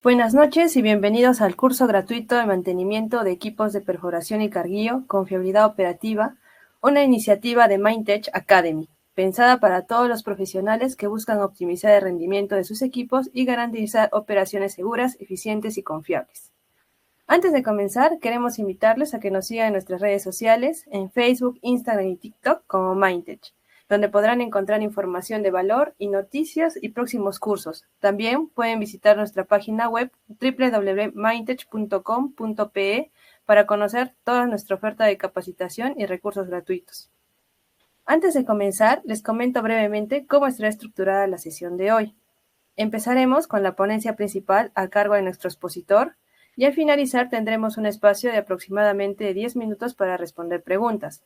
Buenas noches y bienvenidos al curso gratuito de mantenimiento de equipos de perforación y carguillo con fiabilidad operativa, una iniciativa de Mindtech Academy, pensada para todos los profesionales que buscan optimizar el rendimiento de sus equipos y garantizar operaciones seguras, eficientes y confiables. Antes de comenzar, queremos invitarles a que nos sigan en nuestras redes sociales, en Facebook, Instagram y TikTok como Mindtech, donde podrán encontrar información de valor y noticias y próximos cursos. También pueden visitar nuestra página web www.mindtech.com.pe para conocer toda nuestra oferta de capacitación y recursos gratuitos. Antes de comenzar, les comento brevemente cómo estará estructurada la sesión de hoy. Empezaremos con la ponencia principal a cargo de nuestro expositor y al finalizar tendremos un espacio de aproximadamente 10 minutos para responder preguntas.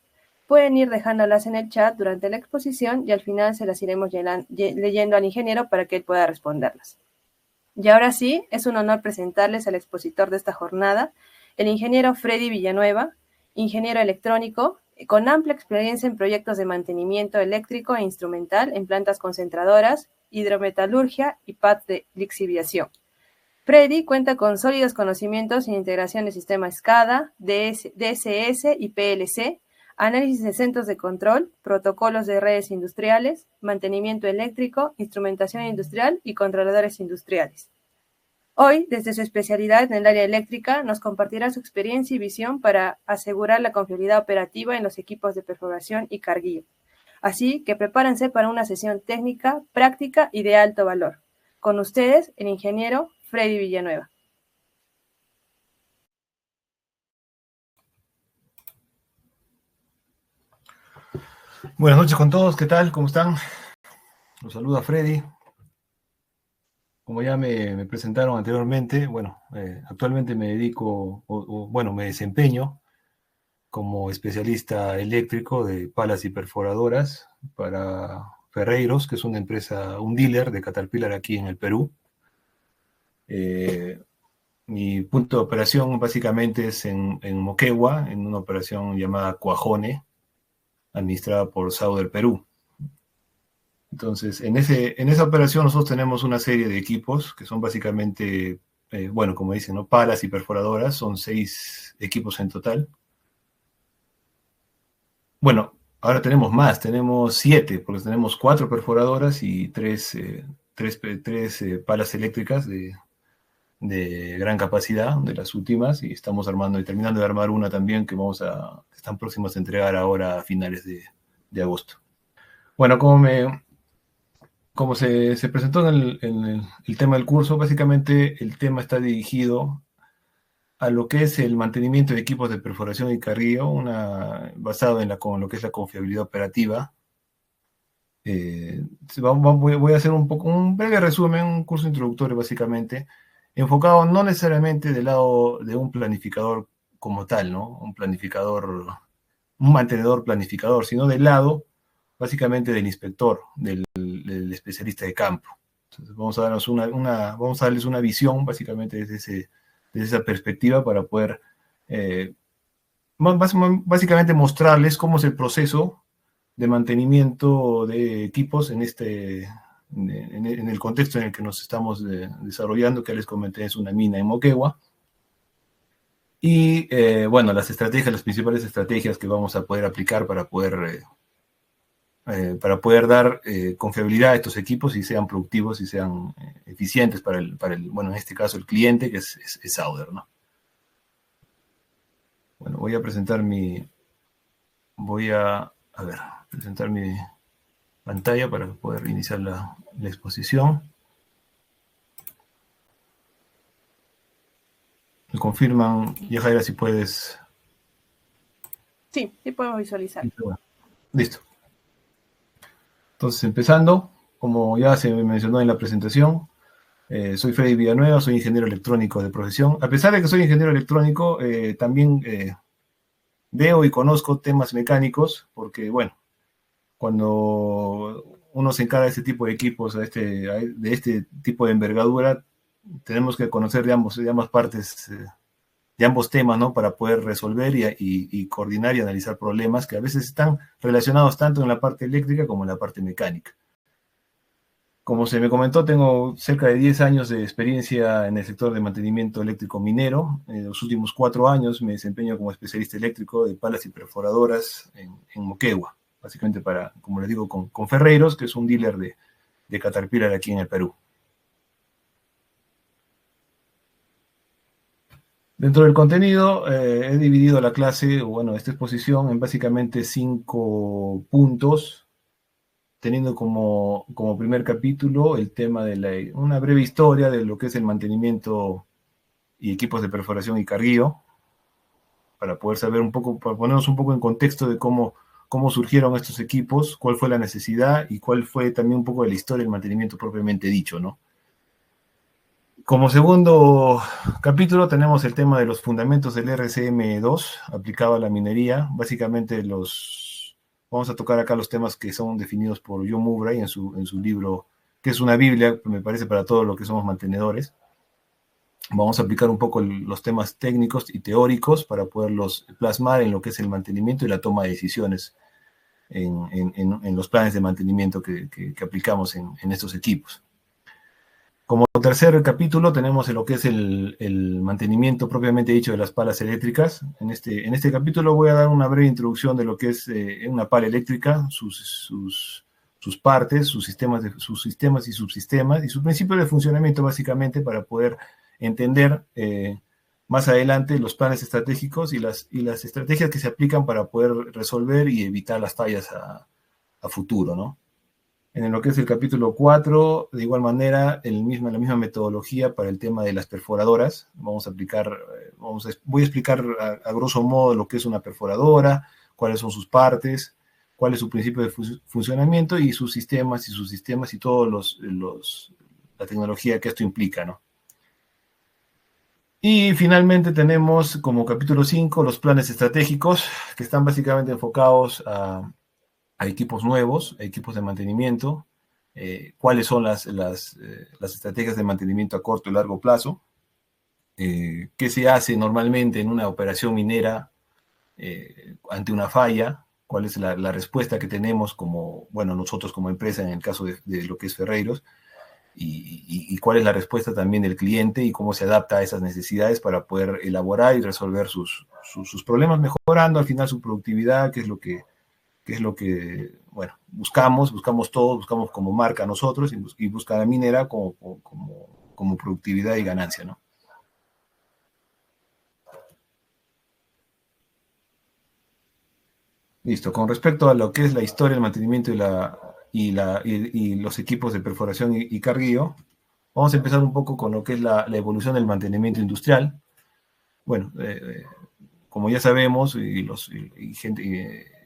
Pueden ir dejándolas en el chat durante la exposición y al final se las iremos leyendo al ingeniero para que él pueda responderlas. Y ahora sí, es un honor presentarles al expositor de esta jornada, el ingeniero Freddy Villanueva, ingeniero electrónico, con amplia experiencia en proyectos de mantenimiento eléctrico e instrumental en plantas concentradoras, hidrometalurgia y pads de lixiviación. Freddy cuenta con sólidos conocimientos en integración de sistemas SCADA, DSS y PLC, análisis de centros de control, protocolos de redes industriales, mantenimiento eléctrico, instrumentación industrial y controladores industriales. Hoy, desde su especialidad en el área eléctrica, nos compartirá su experiencia y visión para asegurar la confiabilidad operativa en los equipos de perforación y carguillo. Así que prepárense para una sesión técnica, práctica y de alto valor. Con ustedes, el ingeniero Freddy Villanueva. Buenas noches con todos, ¿qué tal? ¿Cómo están? Los saluda Freddy. Como ya me presentaron anteriormente, actualmente me dedico, me desempeño como especialista eléctrico de palas y perforadoras para Ferreiros, que es una empresa, un dealer de Caterpillar aquí en el Perú. Mi punto de operación básicamente es en Moquegua, en una operación llamada Cuajone, administrada por Sauder Perú. Entonces, en esa operación nosotros tenemos una serie de equipos que son básicamente, como dicen, ¿no? Palas y perforadoras, son 6 equipos en total. Bueno, ahora tenemos más, tenemos 7, porque tenemos 4 perforadoras y 3 palas eléctricas de gran capacidad, de las últimas, y estamos armando y terminando de armar una también que están próximos a entregar ahora a finales de agosto. Bueno, como se presentó en el tema del curso, básicamente el tema está dirigido a lo que es el mantenimiento de equipos de perforación y carguillo, basado con lo que es la confiabilidad operativa. Voy a hacer un breve resumen, un curso introductorio básicamente, enfocado no necesariamente del lado de un planificador como tal, ¿no? Un mantenedor planificador, sino del lado básicamente del inspector, del especialista de campo. Entonces vamos a darles una visión básicamente desde esa perspectiva para poder básicamente mostrarles cómo es el proceso de mantenimiento de equipos en el contexto en el que nos estamos desarrollando, que les comenté, es una mina en Moquegua. Y las principales estrategias que vamos a poder aplicar para poder dar confiabilidad a estos equipos y sean productivos y sean eficientes para en este caso el cliente, que es Sauder, ¿no? Bueno, voy a presentar mi pantalla para poder iniciar la exposición. Me confirman, Yajaira, si puedes. Sí podemos visualizar. Listo. Entonces, empezando, como ya se mencionó en la presentación, soy Freddy Villanueva, soy ingeniero electrónico de profesión. A pesar de que soy ingeniero electrónico, también veo y conozco temas mecánicos, porque, cuando uno se encarga de este tipo de equipos, de este tipo de envergadura, tenemos que conocer de ambas partes, de ambos temas, ¿no? Para poder resolver y coordinar y analizar problemas que a veces están relacionados tanto en la parte eléctrica como en la parte mecánica. Como se me comentó, tengo cerca de 10 años de experiencia en el sector de mantenimiento eléctrico minero. En los últimos 4 años me desempeño como especialista eléctrico de palas y perforadoras en Moquegua, básicamente para, como les digo, con Ferreiros, que es un dealer de Caterpillar aquí en el Perú. Dentro del contenido, he dividido la clase, o bueno, esta exposición en básicamente 5 puntos, teniendo como primer capítulo el tema de una breve historia de lo que es el mantenimiento y equipos de perforación y carguío, para poder saber un poco, para ponernos un poco en contexto de cómo surgieron estos equipos, cuál fue la necesidad y cuál fue también un poco de la historia del mantenimiento propiamente dicho, ¿no? Como segundo capítulo tenemos el tema de los fundamentos del RCM2 aplicado a la minería. Básicamente vamos a tocar acá los temas que son definidos por John Mowbray en su libro, que es una Biblia, me parece, para todo lo que somos mantenedores. Vamos a aplicar un poco los temas técnicos y teóricos para poderlos plasmar en lo que es el mantenimiento y la toma de decisiones en los planes de mantenimiento que aplicamos en estos equipos. Como tercer capítulo tenemos lo que es el mantenimiento propiamente dicho de las palas eléctricas. En este capítulo voy a dar una breve introducción de lo que es una pala eléctrica, sus partes, sus sistemas y subsistemas y su principio de funcionamiento básicamente para poder entender más adelante los planes estratégicos y las estrategias que se aplican para poder resolver y evitar las fallas a futuro, ¿no? En lo que es el capítulo 4, de igual manera, la misma metodología para el tema de las perforadoras. Voy a explicar a grosso modo lo que es una perforadora, cuáles son sus partes, cuál es su principio de funcionamiento y sus sistemas y todos la tecnología que esto implica, ¿no? Y finalmente tenemos como capítulo 5 los planes estratégicos, que están básicamente enfocados a equipos nuevos, a equipos de mantenimiento, cuáles son las estrategias de mantenimiento a corto y largo plazo, qué se hace normalmente en una operación minera ante una falla, cuál es la respuesta que tenemos nosotros como empresa en el caso de lo que es Ferreiros, y cuál es la respuesta también del cliente y cómo se adapta a esas necesidades para poder elaborar y resolver sus problemas, mejorando al final su productividad, que es lo que buscamos todos, buscamos como marca nosotros y busca la minera como productividad y ganancia, ¿no? Listo, con respecto a lo que es la historia, el mantenimiento y los equipos de perforación y carguío, vamos a empezar un poco con lo que es la evolución del mantenimiento industrial. Bueno, como ya sabemos,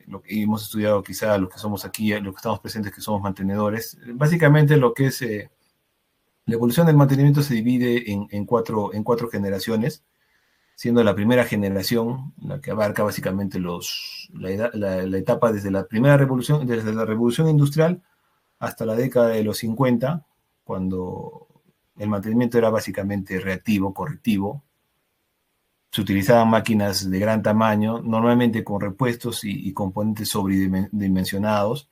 lo que hemos estudiado quizá los que somos aquí, los que estamos presentes que somos mantenedores, básicamente lo que es la evolución del mantenimiento se divide en cuatro generaciones, siendo la primera generación la que abarca básicamente la etapa desde la revolución industrial hasta la década de los 50, cuando el mantenimiento era básicamente reactivo, correctivo. Se utilizaban máquinas de gran tamaño, normalmente con repuestos y componentes sobredimensionados.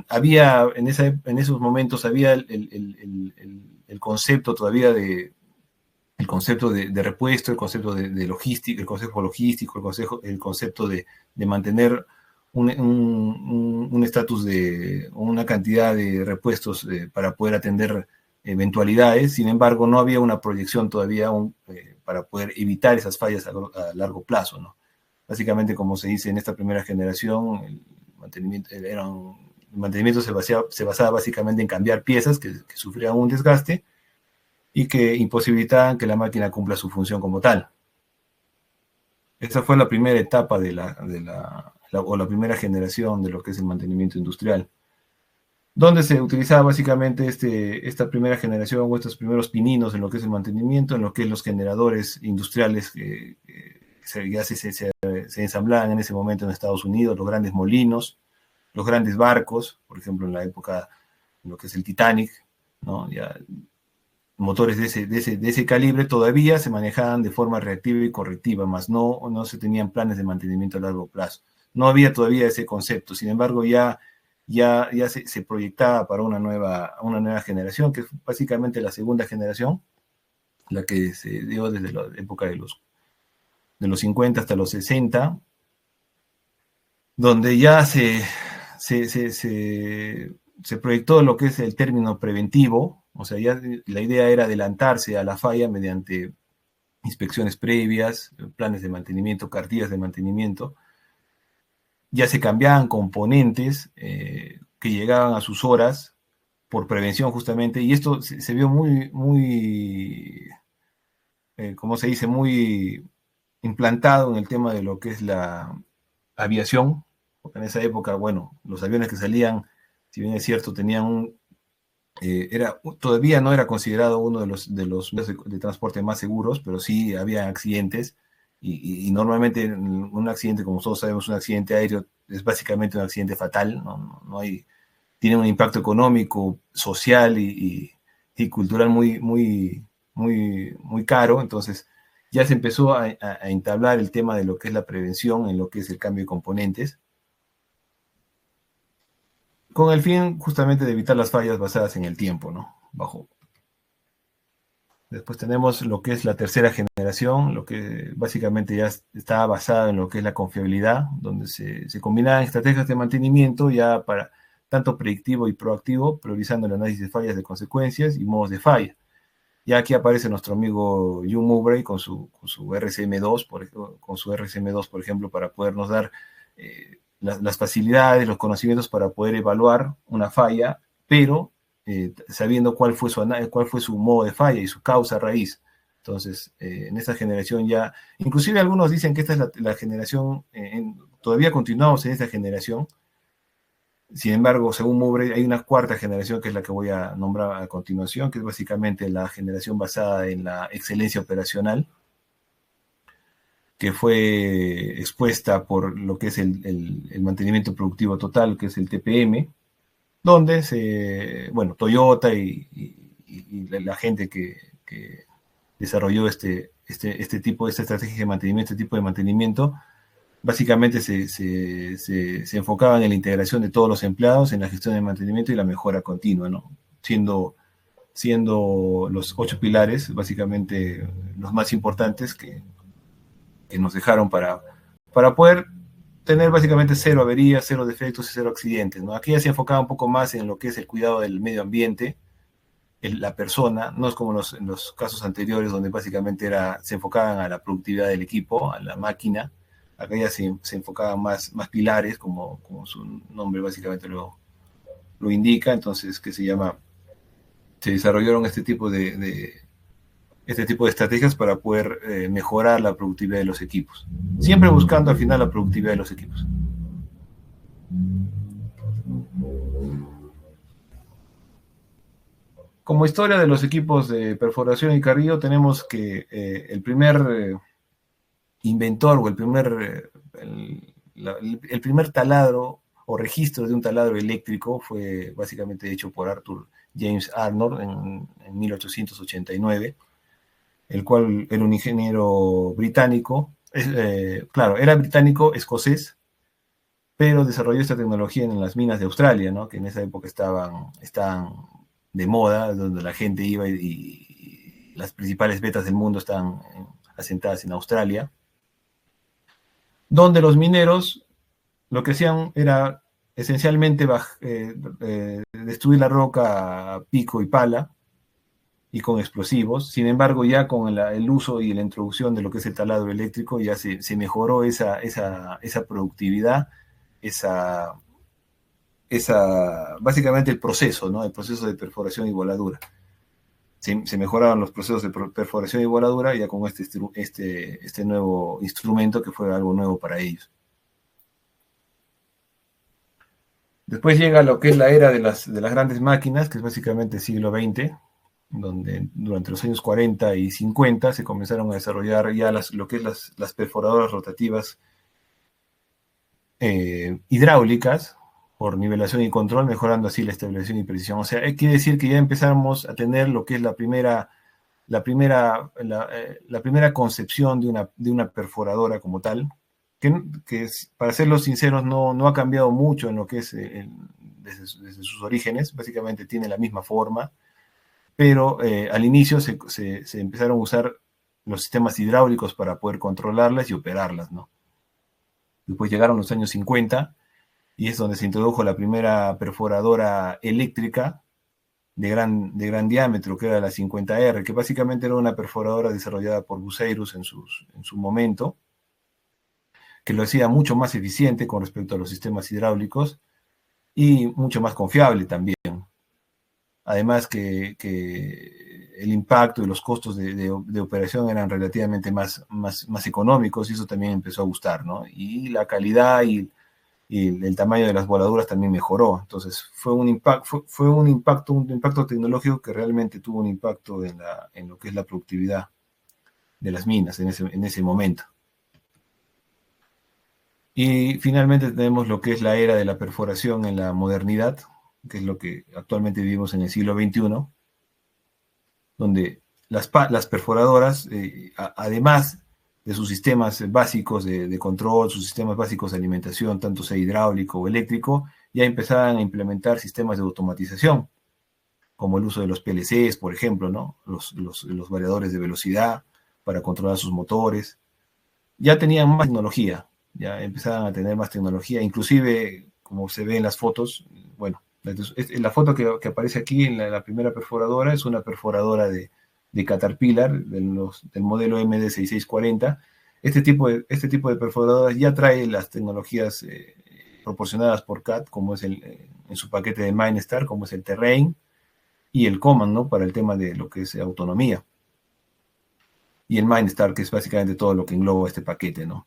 Había, en esos momentos, había el concepto todavía el concepto de repuesto, el concepto de logística, el concepto logístico, el concepto de mantener un estatus de una cantidad de repuestos para poder atender eventualidades. Sin embargo, no había una proyección todavía para poder evitar esas fallas a largo plazo, ¿no? Básicamente, como se dice en esta primera generación, el mantenimiento se basaba básicamente en cambiar piezas que sufrían un desgaste y que imposibilitaban que la máquina cumpla su función como tal. Esa fue la primera etapa o la primera generación de lo que es el mantenimiento industrial, donde se utilizaba básicamente esta primera generación o estos primeros pininos en lo que es el mantenimiento, en lo que es los generadores industriales que ya se ensamblaban en ese momento en Estados Unidos, los grandes molinos, los grandes barcos, por ejemplo en la época, en lo que es el Titanic, ¿no? Ya motores de ese calibre todavía se manejaban de forma reactiva y correctiva, más no se tenían planes de mantenimiento a largo plazo. No había todavía ese concepto, sin embargo ya ya se proyectaba para una nueva generación, que es básicamente la segunda generación, la que se dio desde la época de los 50 hasta los 60, donde ya se proyectó lo que es el término preventivo. O sea, ya la idea era adelantarse a la falla mediante inspecciones previas, planes de mantenimiento, cartillas de mantenimiento. Ya se cambiaban componentes que llegaban a sus horas por prevención justamente, y esto se vio muy ¿cómo se dice? Muy implantado en el tema de lo que es la aviación, porque en esa época, bueno, los aviones que salían, si bien es cierto, tenían todavía no era considerado uno de los medios de transporte más seguros, pero sí había accidentes, y normalmente un accidente, como todos sabemos, un accidente aéreo es básicamente un accidente fatal, no hay, tiene un impacto económico, social y cultural muy caro. Entonces ya se empezó a entablar el tema de lo que es la prevención en lo que es el cambio de componentes, con el fin justamente de evitar las fallas basadas en el tiempo, ¿no? Después tenemos lo que es la tercera generación, lo que básicamente ya está basada en lo que es la confiabilidad, donde se combinan estrategias de mantenimiento ya para tanto predictivo y proactivo, priorizando el análisis de fallas, de consecuencias y modos de falla. Ya aquí aparece nuestro amigo Jim Mowbray con su RCM2, por ejemplo, para podernos dar las facilidades, los conocimientos para poder evaluar una falla, pero sabiendo cuál fue su modo de falla y su causa raíz. Entonces, en esta generación ya, inclusive algunos dicen que esta es la generación, todavía continuamos en esta generación. Sin embargo, según Mowbray, hay una cuarta generación que es la que voy a nombrar a continuación, que es básicamente la generación basada en la excelencia operacional, que fue expuesta por lo que es el mantenimiento productivo total, que es el TPM, donde Toyota y la gente que desarrolló esta estrategia de mantenimiento, este tipo de mantenimiento, básicamente se enfocaban en la integración de todos los empleados, en la gestión de mantenimiento y la mejora continua, ¿no? Siendo los 8 pilares, básicamente los más importantes que nos dejaron para poder tener básicamente 0 averías, 0 defectos y 0 accidentes, ¿no? Aquí ya se enfocaba un poco más en lo que es el cuidado del medio ambiente, la persona, no es como en los casos anteriores donde básicamente se enfocaban a la productividad del equipo, a la máquina. Acá ya se enfocaban más pilares, como su nombre básicamente lo indica. Entonces, se desarrollaron este tipo de estrategias para poder mejorar la productividad de los equipos, siempre buscando al final la productividad de los equipos. Como historia de los equipos de perforación y carrillo, tenemos que el primer inventor o el primer taladro o registro de un taladro eléctrico fue básicamente hecho por Arthur James Arnold en 1889, el cual era un ingeniero británico, claro, era británico-escocés, pero desarrolló esta tecnología en las minas de Australia, ¿no? Que en esa época estaban de moda, donde la gente iba y las principales vetas del mundo están asentadas en Australia, donde los mineros lo que hacían era esencialmente destruir la roca a pico y pala y con explosivos. Sin embargo, ya con el uso y la introducción de lo que es el taladro eléctrico, ya se mejoró esa productividad, básicamente el proceso, ¿no? El proceso de perforación y voladura. Se mejoraban los procesos de perforación y voladura ya con este nuevo instrumento que fue algo nuevo para ellos. Después llega lo que es la era de las grandes máquinas, que es básicamente el siglo XX, donde durante los años 40 y 50 se comenzaron a desarrollar ya lo que es las perforadoras rotativas hidráulicas por nivelación y control, mejorando así la estabilización y precisión. O sea, quiere decir que ya empezamos a tener lo que es la primera concepción de una perforadora como tal, que para serlos sinceros no ha cambiado mucho en lo que es desde sus orígenes, básicamente tiene la misma forma, pero al inicio se empezaron a usar los sistemas hidráulicos para poder controlarlas y operarlas, ¿no? Después llegaron los años 50 y es donde se introdujo la primera perforadora eléctrica de gran diámetro, que era la 50R, que básicamente era una perforadora desarrollada por Bucerius en su momento, que lo hacía mucho más eficiente con respecto a los sistemas hidráulicos y mucho más confiable también. Además que el impacto y los costos de operación eran relativamente más económicos y eso también empezó a gustar, ¿no? Y la calidad y el tamaño de las voladuras también mejoró. Entonces fue un impacto tecnológico que realmente tuvo un impacto en lo que es la productividad de las minas en ese momento. Y finalmente tenemos lo que es la era de la perforación en la modernidad, que es lo que actualmente vivimos en el siglo XXI, donde las perforadoras, además de sus sistemas básicos de control, sus sistemas básicos de alimentación, tanto sea hidráulico o eléctrico, ya empezaban a implementar sistemas de automatización, como el uso de los PLCs, por ejemplo, ¿no? Los variadores de velocidad para controlar sus motores. Ya tenían más tecnología, ya empezaban a tener más tecnología, inclusive, como se ve en las fotos, bueno, la foto que aparece aquí en la primera perforadora es una perforadora de Caterpillar, del modelo MD6640. Este tipo de perforadoras ya trae las tecnologías proporcionadas por CAT, como es en su paquete de MineStar, como es el Terrain y el Command, ¿no? Para el tema de lo que es autonomía. Y el MineStar, que es básicamente todo lo que engloba este paquete, ¿no?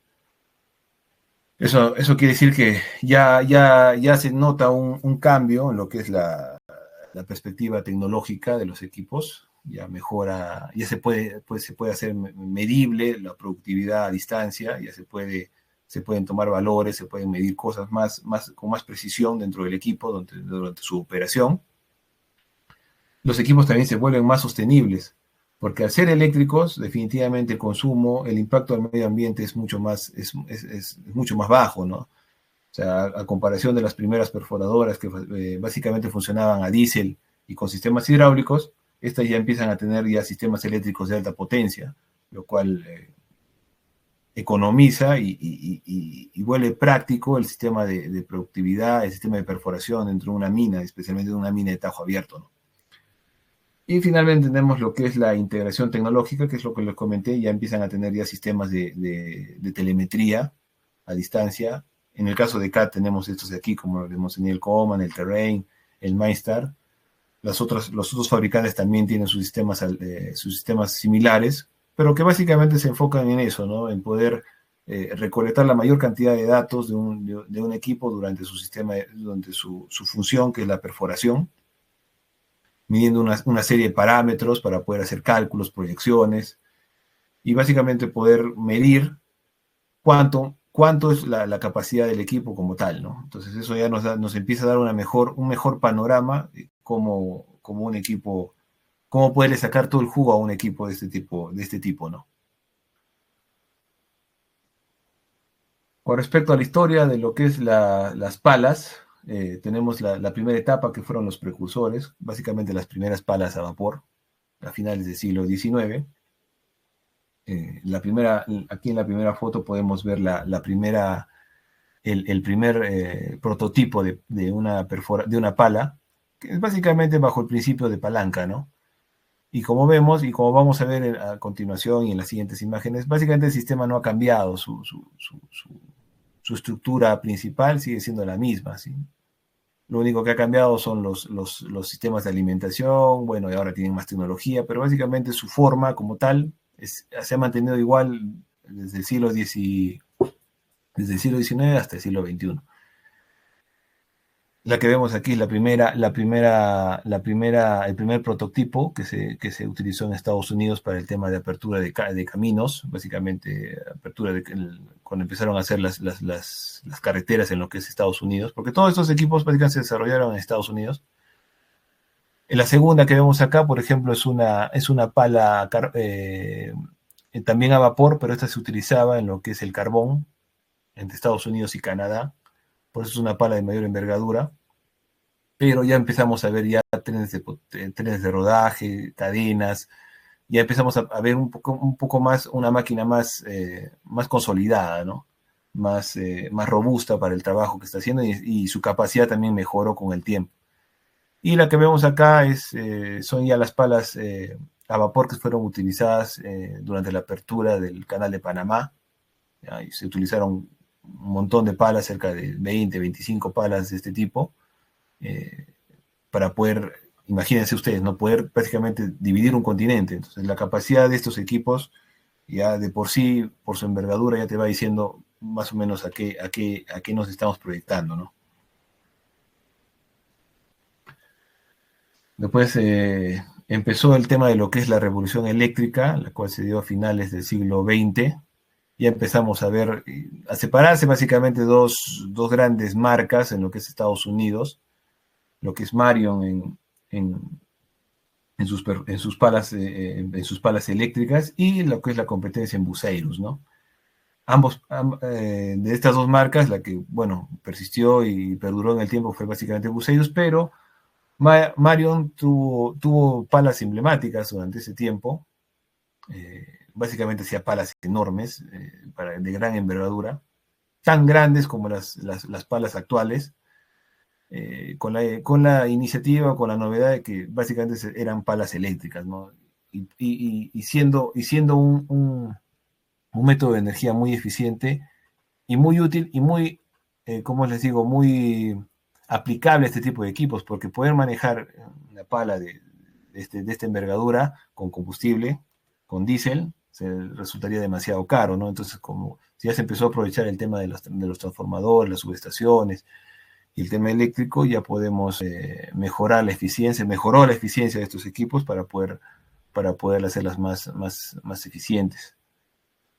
Eso quiere decir que ya se nota un cambio en lo que es la perspectiva tecnológica de los equipos. Ya mejora, ya se puede hacer medible la productividad a distancia, ya se pueden tomar valores, se pueden medir cosas con más precisión dentro del equipo durante su operación. Los equipos también se vuelven más sostenibles, porque al ser eléctricos, definitivamente el consumo, el impacto al medio ambiente es mucho más bajo, ¿no? O sea, a comparación de las primeras perforadoras que básicamente funcionaban a diésel y con sistemas hidráulicos, estas ya empiezan a tener ya sistemas eléctricos de alta potencia, lo cual economiza y vuelve práctico el sistema de productividad, el sistema de perforación dentro de una mina, especialmente de una mina de tajo abierto, ¿no? Y finalmente tenemos lo que es la integración tecnológica, que es lo que les comenté, ya empiezan a tener ya sistemas de telemetría a distancia. En el caso de CAT tenemos estos de aquí, como vemos en el Command, el Terrain, el MineStar. Los otros fabricantes también tienen sus sistemas similares, pero que básicamente se enfocan en eso, ¿no? En poder recolectar la mayor cantidad de datos de un equipo durante su función, que es la perforación, midiendo una serie de parámetros para poder hacer cálculos, proyecciones, y básicamente poder medir cuánto es la capacidad del equipo como tal, ¿no? Entonces eso ya nos empieza a dar un mejor panorama de cómo un equipo, cómo poderle sacar todo el jugo a un equipo de este tipo, ¿no? Con respecto a la historia de lo que es las palas, tenemos la primera etapa, que fueron los precursores, básicamente las primeras palas a vapor, a finales del siglo XIX. Aquí en la primera foto podemos ver el primer prototipo de una pala, que es básicamente bajo el principio de palanca, ¿no? Y como vemos, y como vamos a ver a continuación y en las siguientes imágenes, básicamente el sistema no ha cambiado, su estructura principal sigue siendo la misma, ¿sí? Lo único que ha cambiado son los sistemas de alimentación, bueno, y ahora tienen más tecnología, pero básicamente su forma como tal se ha mantenido igual desde el siglo XIX hasta el siglo XXI. La que vemos aquí es el primer prototipo que se utilizó en Estados Unidos para el tema de apertura de caminos, básicamente cuando empezaron a hacer las carreteras en lo que es Estados Unidos, porque todos estos equipos básicamente se desarrollaron en Estados Unidos. En la segunda que vemos acá, por ejemplo, es una pala también a vapor, pero esta se utilizaba en lo que es el carbón entre Estados Unidos y Canadá, por eso es una pala de mayor envergadura. pero ya empezamos a ver ya trenes de rodaje, cadenas, ya empezamos a ver un poco más, una máquina más consolidada, ¿no? Más robusta para el trabajo que está haciendo y su capacidad también mejoró con el tiempo. Y la que vemos acá son ya las palas a vapor que fueron utilizadas durante la apertura del canal de Panamá. ¿Ya? Y se utilizaron un montón de palas, cerca de 20, 25 palas de este tipo, eh, para poder, imagínense ustedes, no poder prácticamente dividir un continente. Entonces la capacidad de estos equipos ya de por sí, por su envergadura, ya te va diciendo más o menos a qué nos estamos proyectando, ¿no? Después empezó el tema de lo que es la revolución eléctrica, la cual se dio a finales del siglo XX. Ya empezamos a ver, a separarse básicamente dos grandes marcas en lo que es Estados Unidos, lo que es Marion en, en sus palas eléctricas y lo que es la competencia en Buceiros, ¿no? De estas dos marcas, la que, bueno, persistió y perduró en el tiempo fue básicamente Buceiros, pero Marion tuvo palas emblemáticas durante ese tiempo. Básicamente hacía palas enormes, de gran envergadura, tan grandes como las palas actuales, con la iniciativa, con la novedad de que básicamente eran palas eléctricas, ¿no? Y siendo un método de energía muy eficiente y muy útil y muy, como les digo, muy aplicable a este tipo de equipos, porque poder manejar una pala de esta envergadura con combustible, con diésel, resultaría demasiado caro, ¿no? Entonces, como si ya se empezó a aprovechar el tema de los transformadores, las subestaciones y el tema eléctrico, ya podemos mejorar la eficiencia, mejoró la eficiencia de estos equipos para poder hacerlas más eficientes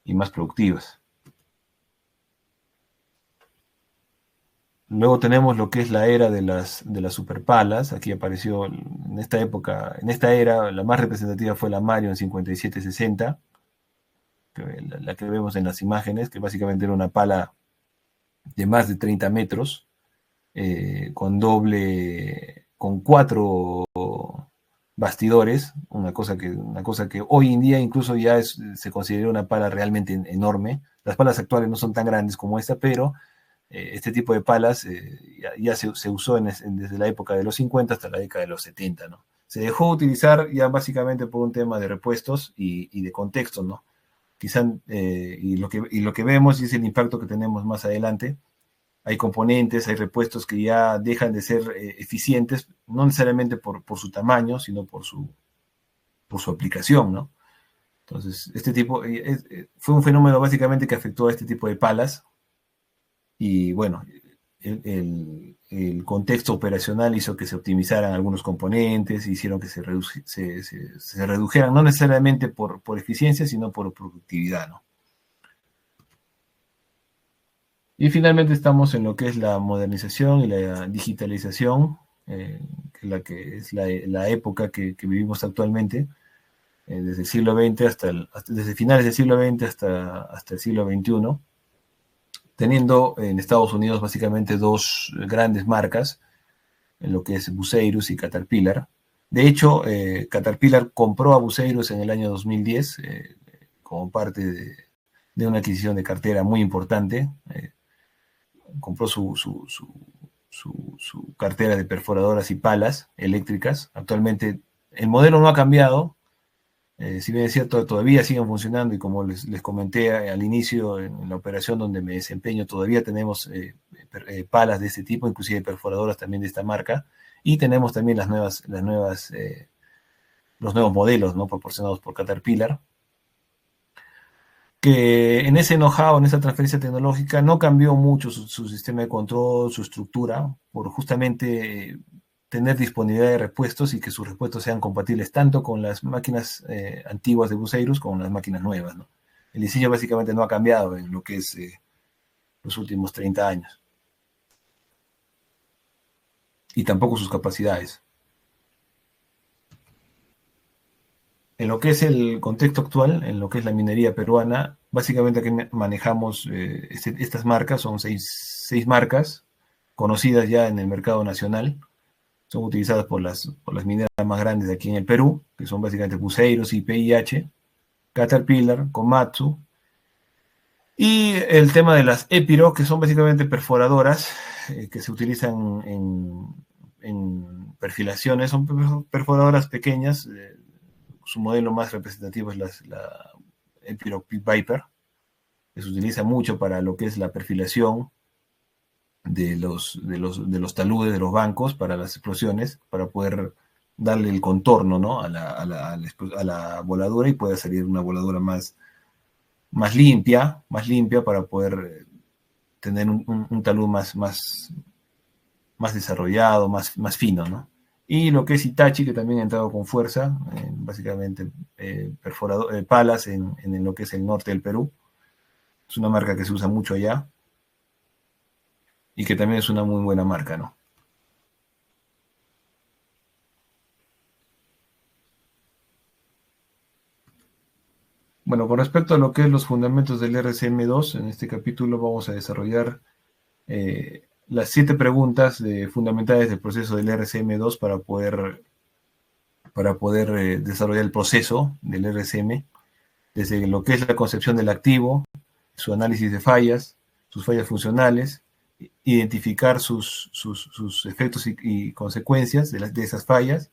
y más productivas. Luego tenemos lo que es la era de las superpalas. Aquí apareció en esta época, en esta era, la más representativa fue la Marion 5760, la que vemos en las imágenes, que básicamente era una pala de más de 30 metros, con 4 bastidores, una cosa que hoy en día incluso ya se considera una pala realmente enorme. Las palas actuales no son tan grandes como esta, pero este tipo de palas ya se usó desde la época de los 50 hasta la década de los 70, ¿no? Se dejó utilizar ya básicamente por un tema de repuestos y de contexto, ¿no? Quizá, y lo que vemos es el impacto que tenemos más adelante. Hay componentes, hay repuestos que ya dejan de ser eficientes, no necesariamente por su tamaño, sino por su aplicación, ¿no? Entonces, este tipo fue un fenómeno básicamente que afectó a este tipo de palas. Y bueno, el contexto operacional hizo que se optimizaran algunos componentes, hicieron que se redujeran, no necesariamente por eficiencia, sino por productividad, ¿no? Y finalmente estamos en lo que es la modernización y la digitalización, que es la época que vivimos actualmente, desde el siglo XX desde finales del siglo XX hasta el siglo XXI, teniendo en Estados Unidos básicamente dos grandes marcas, en lo que es Buceiros y Caterpillar. De hecho, Caterpillar compró a Buceiros en el año 2010 como parte de una adquisición de cartera muy importante. Compró su cartera de perforadoras y palas eléctricas. Actualmente el modelo no ha cambiado, si bien es cierto, todavía siguen funcionando y como les comenté al inicio en la operación donde me desempeño, todavía tenemos palas de este tipo, inclusive perforadoras también de esta marca, y tenemos también los nuevos modelos, ¿no? Proporcionados por Caterpillar, que en ese know-how, en esa transferencia tecnológica, no cambió mucho su sistema de control, su estructura, por justamente tener disponibilidad de repuestos y que sus repuestos sean compatibles tanto con las máquinas antiguas de Buceiros como con las máquinas nuevas, ¿no? El diseño básicamente no ha cambiado en lo que es los últimos 30 años. Y tampoco sus capacidades. En lo que es el contexto actual, en lo que es la minería peruana, básicamente aquí manejamos estas marcas, son seis marcas conocidas ya en el mercado nacional. son utilizadas por las mineras más grandes de aquí en el Perú, que son básicamente Puseiros, IPIH, Caterpillar, Komatsu, y el tema de las Epiro, que son básicamente perforadoras que se utilizan en perfilaciones, son perforadoras pequeñas, su modelo más representativo es la Epiro Pit Viper, que se utiliza mucho para lo que es la perfilación de los taludes de los bancos para las explosiones, para poder darle el contorno, ¿no? a la voladura, y pueda salir una voladura más limpia para poder tener un talud más desarrollado, más fino, ¿no? Y lo que es Hitachi, que también ha entrado con fuerza, básicamente palas en lo que es el norte del Perú. Es una marca que se usa mucho allá y que también es una muy buena marca, ¿no? Bueno, con respecto a lo que es los fundamentos del RCM2, en este capítulo vamos a desarrollar las 7 preguntas fundamentales del proceso del RCM2 para poder desarrollar el proceso del RCM, desde lo que es la concepción del activo, su análisis de fallas, sus fallas funcionales, identificar sus efectos y consecuencias de esas fallas,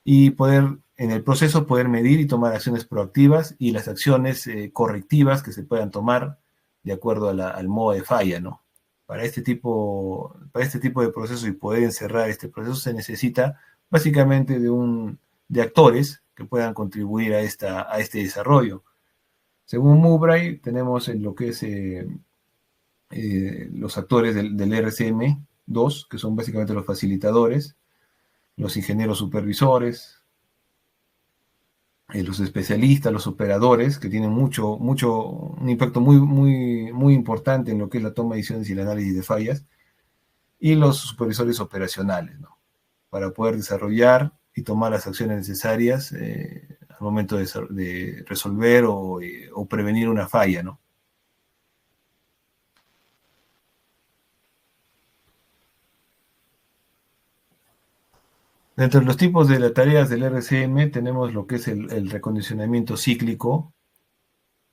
y poder, en el proceso, poder medir y tomar acciones proactivas y las acciones correctivas que se puedan tomar de acuerdo al modo de falla, ¿no? Para este tipo de procesos, y poder encerrar este proceso, se necesita básicamente de actores que puedan contribuir a este desarrollo. Según Mowbray, tenemos en lo que es los actores del RCM2, que son básicamente los facilitadores, los ingenieros supervisores, los especialistas, los operadores, que tienen un impacto muy importante en lo que es la toma de decisiones y el análisis de fallas, y los supervisores operacionales, ¿no? Para poder desarrollar y tomar las acciones necesarias al momento de resolver o prevenir una falla, ¿no? Dentro de los tipos de las tareas del RCM tenemos lo que es el recondicionamiento cíclico,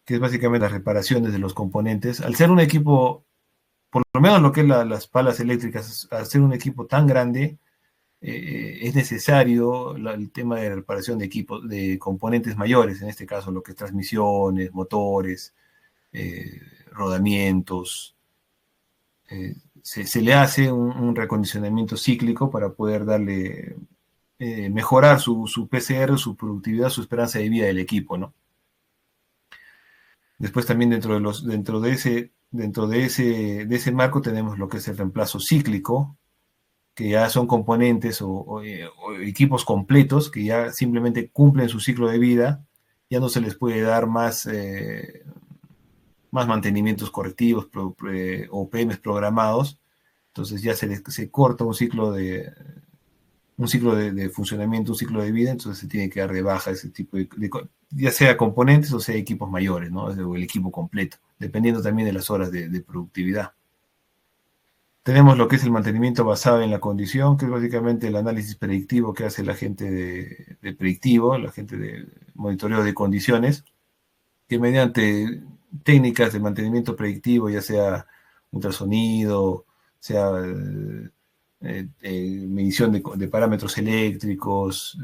que es básicamente las reparaciones de los componentes. Al ser un equipo, por lo menos lo que es las palas eléctricas, al ser un equipo tan grande, es necesario el tema de reparación de componentes mayores, en este caso lo que es transmisiones, motores, rodamientos. Se le hace un recondicionamiento cíclico para poder mejorar su PCR, su productividad, su esperanza de vida del equipo, ¿no? Después también dentro de ese marco tenemos lo que es el reemplazo cíclico, que ya son componentes o equipos completos que ya simplemente cumplen su ciclo de vida, ya no se les puede dar más mantenimientos correctivos o PMs programados. Entonces ya se corta un ciclo de funcionamiento, un ciclo de vida, entonces se tiene que dar de baja ese tipo ya sea componentes o sea equipos mayores, ¿no? O el equipo completo, dependiendo también de las horas de productividad. Tenemos lo que es el mantenimiento basado en la condición, que es básicamente el análisis predictivo que hace la gente de predictivo, la gente de monitoreo de condiciones, que mediante técnicas de mantenimiento predictivo, ya sea ultrasonido, sea medición de parámetros eléctricos,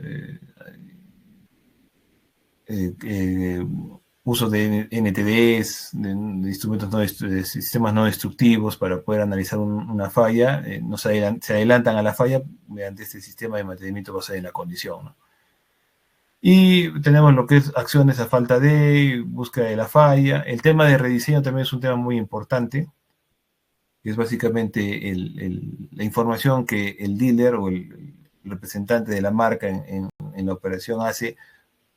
uso de NTDs, de instrumentos de sistemas no destructivos para poder analizar una falla, se adelantan a la falla mediante este sistema de mantenimiento basado en la condición, ¿no? Y tenemos lo que es acciones a falta de, búsqueda de la falla. El tema de rediseño también es un tema muy importante, que es básicamente la información que el dealer o el representante de la marca en la operación hace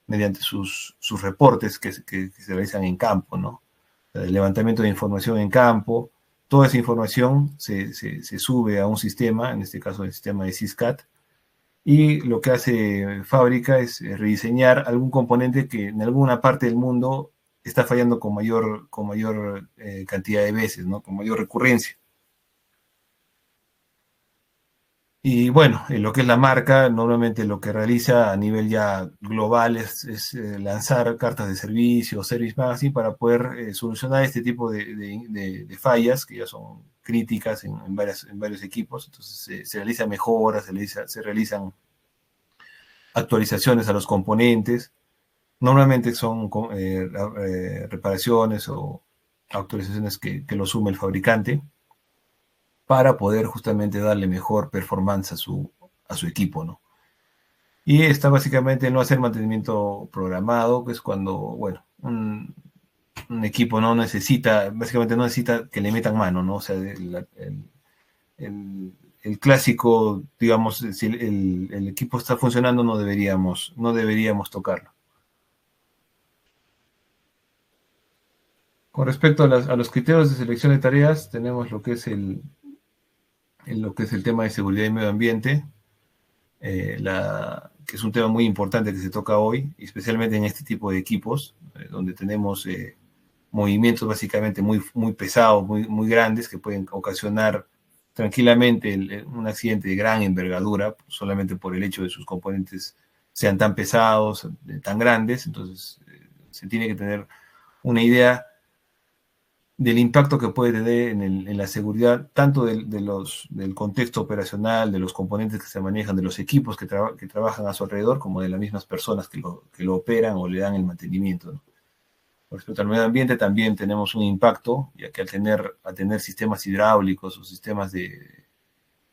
mediante sus reportes que se realizan en campo, ¿no? El levantamiento de información en campo, toda esa información se sube a un sistema, en este caso el sistema de Syscat, y lo que hace fábrica es rediseñar algún componente que en alguna parte del mundo está fallando con mayor cantidad de veces, ¿no? Con mayor recurrencia. Y bueno, en lo que es la marca, normalmente lo que realiza a nivel ya global es lanzar cartas de servicio, service magazine, para poder solucionar este tipo de fallas que ya son críticas en varios equipos. Entonces se realizan mejoras, se realizan actualizaciones a los componentes. Normalmente son reparaciones o actualizaciones que lo sume el fabricante para poder justamente darle mejor performance a su equipo, ¿no? Y está básicamente no hacer mantenimiento programado, que es cuando, bueno, un equipo no necesita, básicamente no necesita que le metan mano, ¿no? O sea, el clásico, digamos, si el equipo está funcionando, no deberíamos tocarlo. Con respecto a los criterios de selección de tareas, tenemos lo que es el tema de seguridad y medio ambiente, que es un tema muy importante que se toca hoy, especialmente en este tipo de equipos, donde tenemos movimientos básicamente muy pesados, muy grandes, que pueden ocasionar tranquilamente un accidente de gran envergadura, solamente por el hecho de sus componentes sean tan pesados, tan grandes. Entonces se tiene que tener una idea del impacto que puede tener en la seguridad, tanto del contexto operacional, de los componentes que se manejan, de los equipos que trabajan a su alrededor, como de las mismas personas que lo operan o le dan el mantenimiento, ¿no? Con respecto al medio ambiente, también tenemos un impacto, ya que al tener sistemas hidráulicos o sistemas de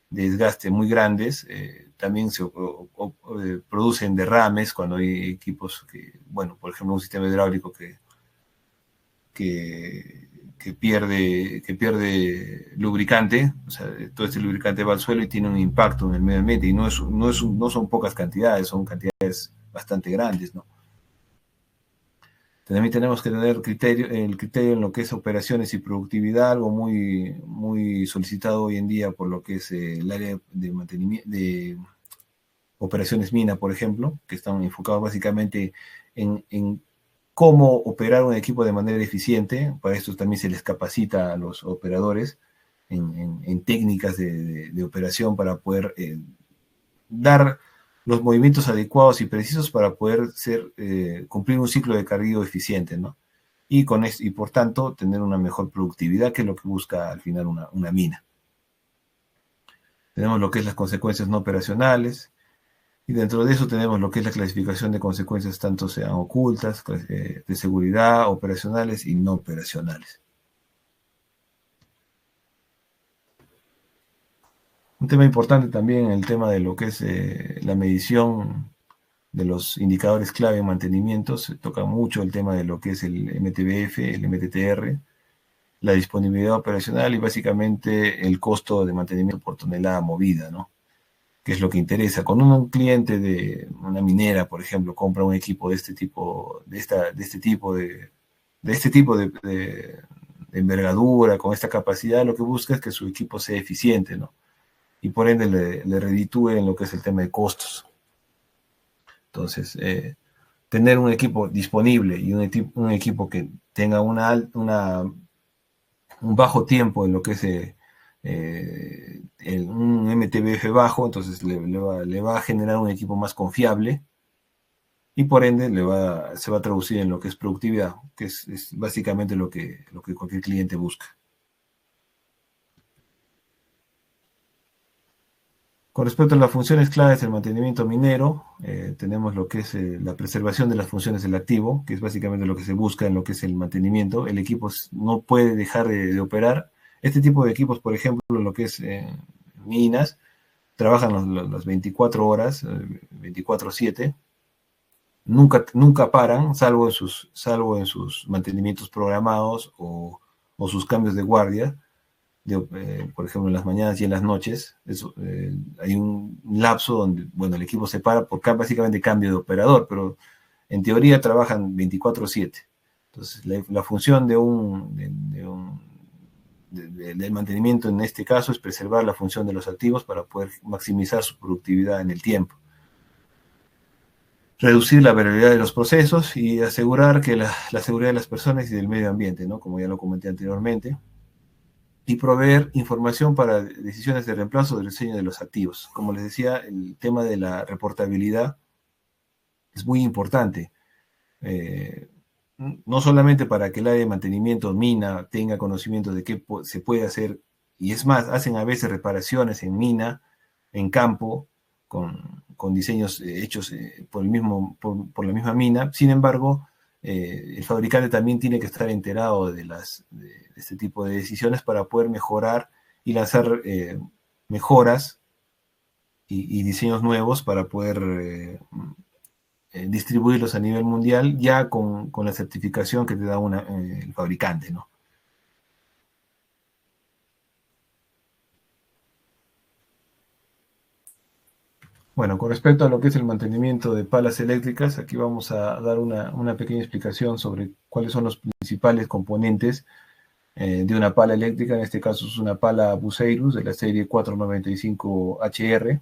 desgaste muy grandes, también producen derrames cuando hay equipos bueno, por ejemplo, un sistema hidráulico que pierde lubricante, o sea, todo este lubricante va al suelo y tiene un impacto en el medio ambiente, y no son pocas cantidades, son cantidades bastante grandes, ¿no? También tenemos que tener el criterio en lo que es operaciones y productividad, algo muy solicitado hoy en día por lo que es el área de mantenimiento, de operaciones mina, por ejemplo, que están enfocados básicamente en cómo operar un equipo de manera eficiente. Para esto también se les capacita a los operadores en técnicas de operación para poder dar los movimientos adecuados y precisos para poder cumplir un ciclo de cargueo eficiente, ¿no? Y por tanto tener una mejor productividad, que es lo que busca al final una mina. Tenemos lo que es las consecuencias no operacionales, y dentro de eso tenemos lo que es la clasificación de consecuencias, tanto sean ocultas, de seguridad, operacionales y no operacionales. Un tema importante también, el tema de lo que es la medición de los indicadores clave en mantenimiento. Se toca mucho el tema de lo que es el MTBF, el MTTR, la disponibilidad operacional y básicamente el costo de mantenimiento por tonelada movida, ¿no? Que es lo que interesa. Cuando un cliente de una minera, por ejemplo, compra un equipo de este tipo, de envergadura, con esta capacidad, lo que busca es que su equipo sea eficiente, ¿no? Y por ende le reditúe en lo que es el tema de costos. Entonces, tener un equipo disponible y un equipo que tenga un bajo tiempo en lo que es un MTBF bajo, entonces le va a generar un equipo más confiable, y por ende se va a traducir en lo que es productividad, que es básicamente lo que cualquier cliente busca. Con respecto a las funciones claves del mantenimiento minero, tenemos lo que es la preservación de las funciones del activo, que es básicamente lo que se busca en lo que es el mantenimiento. El equipo no puede dejar de operar. Este tipo de equipos, por ejemplo, lo que es minas, trabajan las 24 horas, 24/7, nunca paran, salvo en sus mantenimientos programados o sus cambios de guardia. Por ejemplo, en las mañanas y en las noches, hay un lapso donde, bueno, el equipo se para por básicamente cambio de operador, pero en teoría trabajan 24/7. Entonces, la función del mantenimiento en este caso es preservar la función de los activos para poder maximizar su productividad en el tiempo, reducir la variabilidad de los procesos y asegurar que la seguridad de las personas y del medio ambiente, ¿no? Como ya lo comenté anteriormente. y proveer información para decisiones de reemplazo o de diseño de los activos. Como les decía, el tema de la reportabilidad es muy importante. No solamente para que el área de mantenimiento mina tenga conocimiento de qué se puede hacer, y es más, hacen a veces reparaciones en mina, en campo, con diseños hechos por la misma mina. Sin embargo, el fabricante también tiene que estar enterado de este tipo de decisiones para poder mejorar y lanzar mejoras y diseños nuevos para poder distribuirlos a nivel mundial, ya con la certificación que te da el fabricante, ¿no? Bueno, con respecto a lo que es el mantenimiento de palas eléctricas, aquí vamos a dar una pequeña explicación sobre cuáles son los principales componentes de una pala eléctrica. En este caso es una pala Bucyrus de la serie 495HR,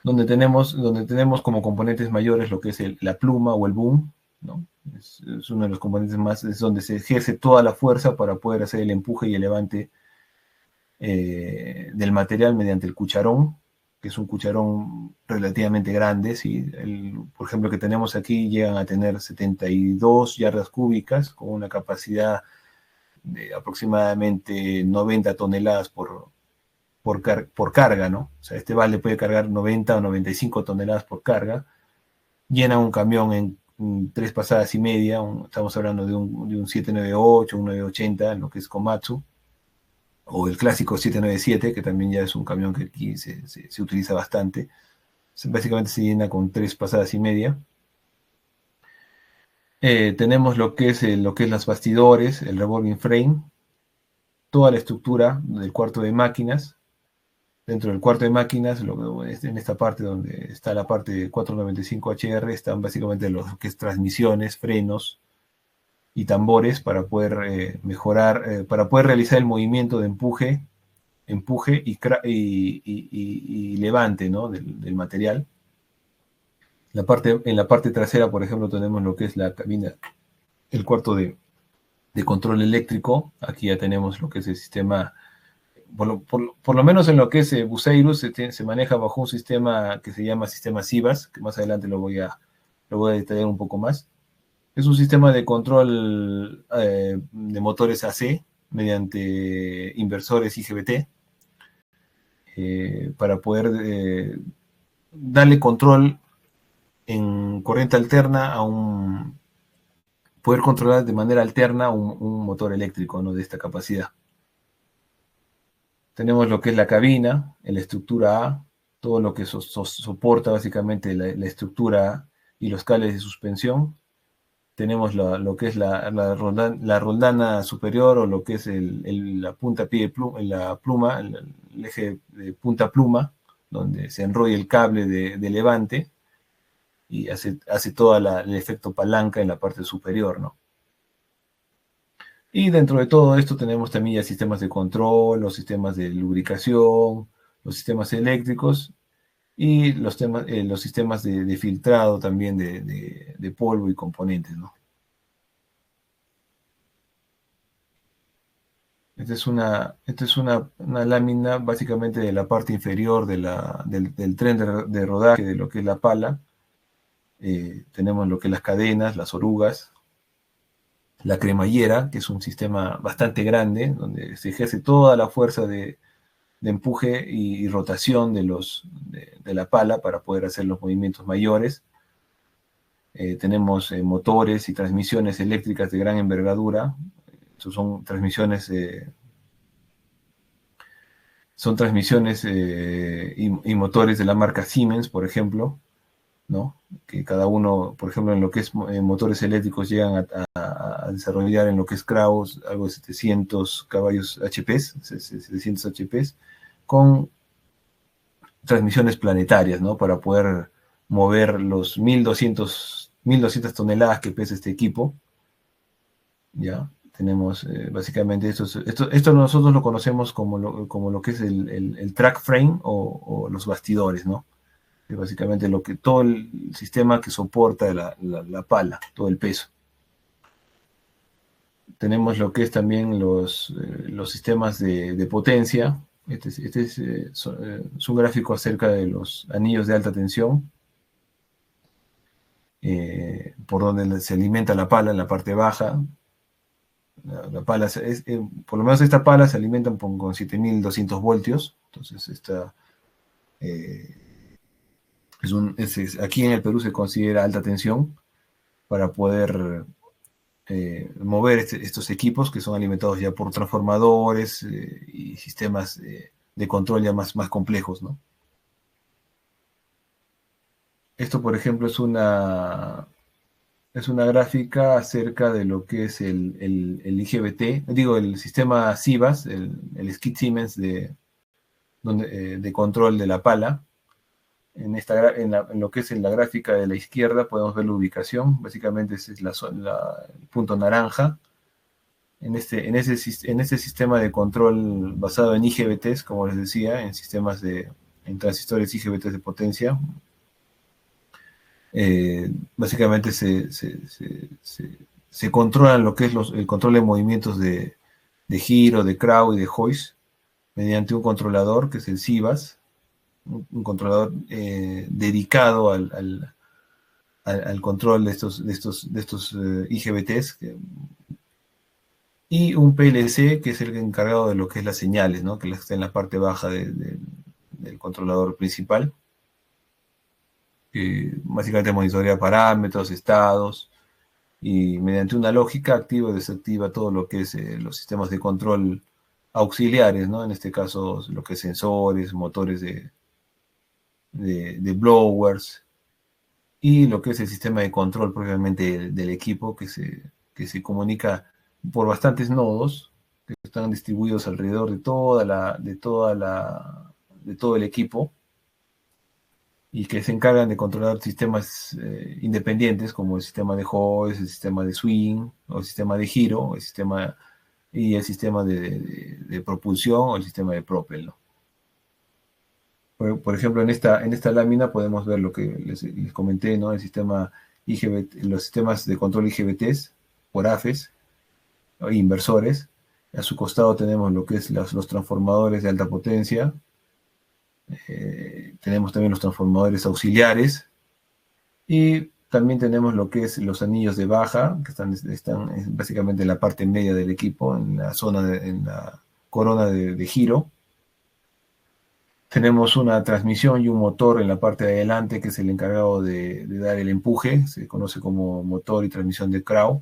donde tenemos como componentes mayores lo que es la pluma o el boom, ¿no? Es uno de los componentes más, es donde se ejerce toda la fuerza para poder hacer el empuje y el levante del material mediante el cucharón, que es un cucharón relativamente grande, ¿sí? Por ejemplo, que tenemos aquí llegan a tener 72 yardas cúbicas con una capacidad de aproximadamente 90 toneladas por carga, ¿no? O sea, este balde puede cargar 90 o 95 toneladas por carga, llena un camión en 3 pasadas y media, estamos hablando de un 798, un 980, en lo que es Komatsu, o el clásico 797, que también ya es un camión que aquí se utiliza bastante. Básicamente se llena con 3 pasadas y media. Tenemos lo que es las bastidores, el revolving frame, toda la estructura del cuarto de máquinas. Dentro del cuarto de máquinas, en esta parte donde está la parte de 495HR, están básicamente lo que es transmisiones, frenos y tambores para poder mejorar, para poder realizar el movimiento de empuje y levante, ¿no? del material. En la parte trasera, por ejemplo, tenemos lo que es la cabina, el cuarto de control eléctrico. Aquí ya tenemos lo que es el sistema. Por lo menos en lo que es Bucyrus se maneja bajo un sistema que se llama sistema SIVAS, que más adelante lo voy a detallar un poco más. Es un sistema de control de motores AC mediante inversores IGBT para poder darle control en corriente alterna poder controlar de manera alterna un motor eléctrico, ¿no? De esta capacidad. Tenemos lo que es la cabina, la estructura A, todo lo que soporta básicamente la estructura A y los cables de suspensión. Tenemos lo que es la roldana superior, o lo que es la punta pie de pluma, el eje de punta pluma, donde se enrolla el cable de levante y hace todo el efecto palanca en la parte superior, ¿no? Y dentro de todo esto tenemos también ya sistemas de control, los sistemas de lubricación, los sistemas eléctricos y los sistemas de filtrado también de polvo y componentes, ¿no? Esta es una lámina básicamente de la parte inferior del tren de rodaje de lo que es la pala. Tenemos lo que es las cadenas, las orugas, la cremallera, que es un sistema bastante grande, donde se ejerce toda la fuerza de empuje y rotación de la pala para poder hacer los movimientos mayores. Tenemos motores y transmisiones eléctricas de gran envergadura. Estos son transmisiones y motores de la marca Siemens, por ejemplo, ¿no? Que cada uno, por ejemplo, en lo que es motores eléctricos llegan a desarrollar en lo que es Kraus algo de 700 caballos HP, 700 HP, con transmisiones planetarias, ¿no? Para poder mover los 1200 toneladas que pesa este equipo. ¿Ya? Tenemos básicamente esto nosotros lo conocemos como lo que es el track frame o los bastidores, ¿no? Es básicamente todo el sistema que soporta la pala, todo el peso. tenemos lo que es también los sistemas de potencia. Es un gráfico acerca de los anillos de alta tensión, por donde se alimenta la pala en la parte baja. La pala, por lo menos esta pala se alimenta con 7200 voltios. Entonces, aquí en el Perú se considera alta tensión para poder mover estos equipos que son alimentados ya por transformadores y sistemas de control ya más complejos, ¿no? Esto, por ejemplo, es una gráfica acerca de lo que es el IGBT, digo, el sistema Sivas, el SKID Siemens de control de la pala. En lo que es en la gráfica de la izquierda podemos ver la ubicación. Básicamente ese es el punto naranja. En ese sistema de control basado en IGBTs, como les decía, en transistores IGBTs de potencia, básicamente se controlan lo que es el control de movimientos de giro, de Krauss y de Hoyce mediante un controlador que es el Sivas, un controlador dedicado al control de estos IGBTs, y un PLC que es el encargado de lo que es las señales, ¿no? Que está en la parte baja del controlador principal, que básicamente monitorea parámetros, estados, y mediante una lógica activa o desactiva todo lo que es los sistemas de control auxiliares, ¿no? En este caso, lo que es sensores, motores de blowers, y lo que es el sistema de control propiamente del equipo, que se comunica por bastantes nodos que están distribuidos alrededor de todo el equipo, y que se encargan de controlar sistemas independientes como el sistema de Hoyce, el sistema de swing, o el sistema de giro, el sistema de propulsión, o el sistema de propel, ¿no? Por ejemplo, en esta lámina podemos ver lo que les comenté, ¿no? El sistema IGBT, los sistemas de control IGBTs por AFES, inversores. A su costado tenemos lo que es los transformadores de alta potencia. Tenemos también los transformadores auxiliares, y también tenemos lo que es los anillos de baja, que están básicamente en la parte media del equipo, en la corona de giro. Tenemos una transmisión y un motor en la parte de adelante, que es el encargado de dar el empuje, se conoce como motor y transmisión de Krauss.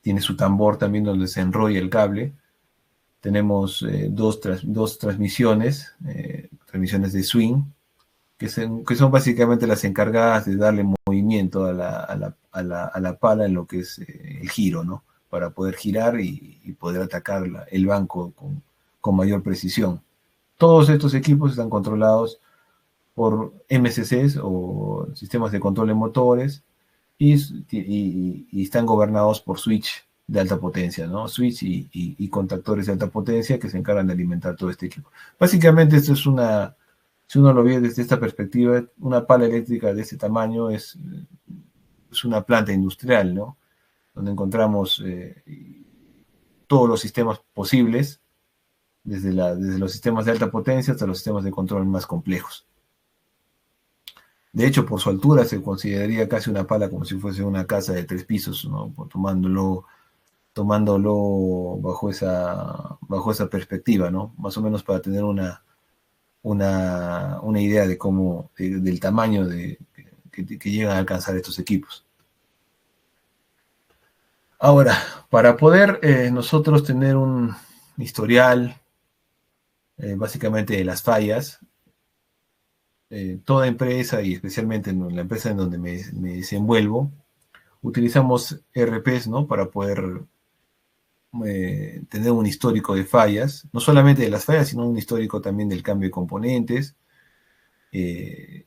Tiene su tambor también donde se enrolla el cable. Tenemos dos transmisiones de swing, que son básicamente las encargadas de darle movimiento a la pala en lo que es el giro, ¿no? Para poder girar y poder atacar el banco con mayor precisión. Todos estos equipos están controlados por MCCs, o sistemas de control de motores, y están gobernados por switch de alta potencia, ¿no? Switch y contactores de alta potencia que se encargan de alimentar todo este equipo. Básicamente esto es si uno lo ve desde esta perspectiva, una pala eléctrica de este tamaño es una planta industrial, ¿no? Donde encontramos todos los sistemas posibles, desde los sistemas de alta potencia hasta los sistemas de control más complejos. De hecho, por su altura se consideraría casi una pala como si fuese una casa de 3 pisos, ¿no? Tomándolo bajo esa perspectiva, ¿no? Más o menos para tener una idea de del tamaño que llegan a alcanzar estos equipos. Ahora, para poder nosotros tener un historial básicamente de las fallas, toda empresa, y especialmente en la empresa en donde me desenvuelvo, utilizamos ERPs, ¿no? Para poder tener un histórico de fallas, no solamente de las fallas, sino un histórico también del cambio de componentes. Y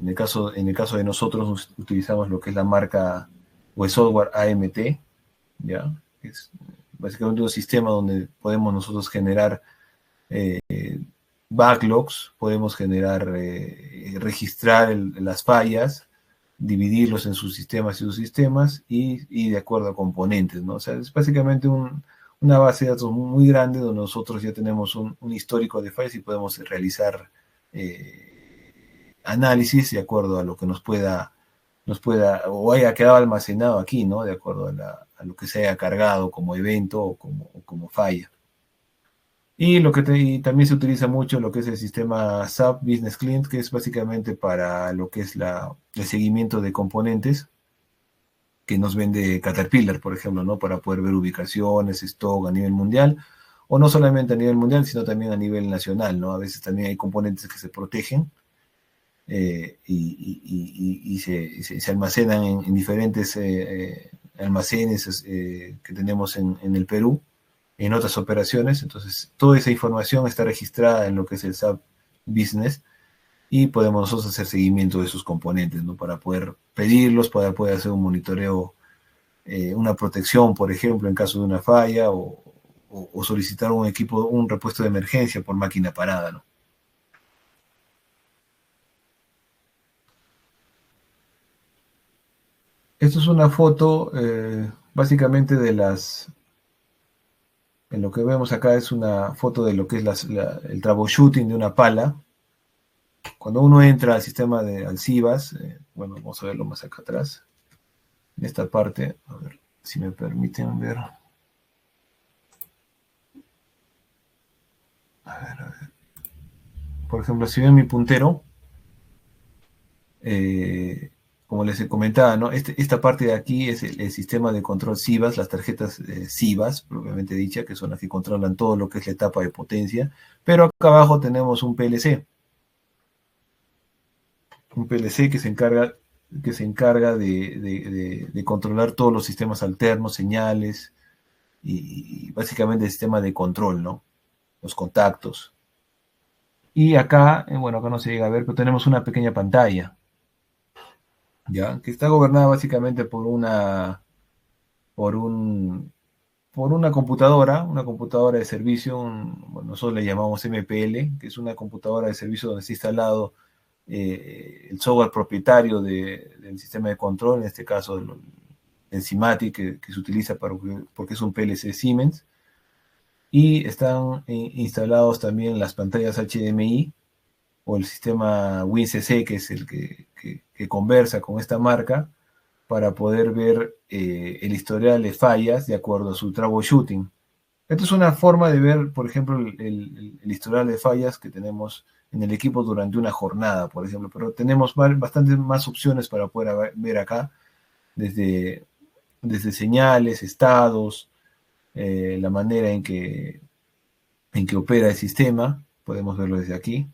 en el caso de nosotros utilizamos lo que es la marca o el software AMT, ¿ya? Es básicamente un sistema donde podemos nosotros generar backlogs, podemos registrar las fallas, dividirlos en sus sistemas y subsistemas y de acuerdo a componentes, ¿no? O sea, es básicamente una base de datos muy grande donde nosotros ya tenemos un histórico de fallas y podemos realizar análisis de acuerdo a lo que nos pueda o haya quedado almacenado aquí, ¿no? De acuerdo a lo que se haya cargado como evento o como falla. Y y también se utiliza mucho lo que es el sistema SAP Business Client, que es básicamente para lo que es el seguimiento de componentes que nos vende Caterpillar, por ejemplo, ¿no? Para poder ver ubicaciones, stock a nivel mundial, o no solamente a nivel mundial, sino también a nivel nacional, ¿no? A veces también hay componentes que se protegen se almacenan en diferentes almacenes que tenemos en el Perú, en otras operaciones. Entonces, toda esa información está registrada en lo que es el SAP Business y podemos nosotros hacer seguimiento de sus componentes, ¿no? Para poder pedirlos, para poder hacer un monitoreo, una protección, por ejemplo, en caso de una falla o solicitar un repuesto de emergencia por máquina parada, ¿no? Esto es una foto básicamente en lo que vemos acá es una foto de lo que es el troubleshooting de una pala. Cuando uno entra al sistema al CIBAS, bueno, vamos a verlo más acá atrás, en esta parte, a ver si me permiten ver. A ver. Por ejemplo, si ven mi puntero, como les comentaba, ¿no? Esta parte de aquí es el sistema de control CIBAS, las tarjetas CIBAS, propiamente dicha, que son las que controlan todo lo que es la etapa de potencia. Pero acá abajo tenemos un PLC. Un PLC que se encarga de controlar todos los sistemas alternos, señales, y básicamente el sistema de control, ¿no? Los contactos. Y acá, bueno, acá no se llega a ver, pero tenemos una pequeña pantalla, ¿ya? Que está gobernada básicamente por una computadora de servicio, bueno, nosotros le llamamos MPL, que es una computadora de servicio donde está instalado el software propietario del sistema de control, en este caso el SIMATIC, que se utiliza porque es un PLC Siemens, y están instalados también las pantallas HDMI o el sistema WinCC, que es el que conversa con esta marca para poder ver el historial de fallas de acuerdo a su troubleshooting. Esta es una forma de ver, por ejemplo, el historial de fallas que tenemos en el equipo durante una jornada, por ejemplo, pero tenemos bastantes más opciones para poder ver acá, desde señales, estados, la manera en que opera el sistema, podemos verlo desde aquí.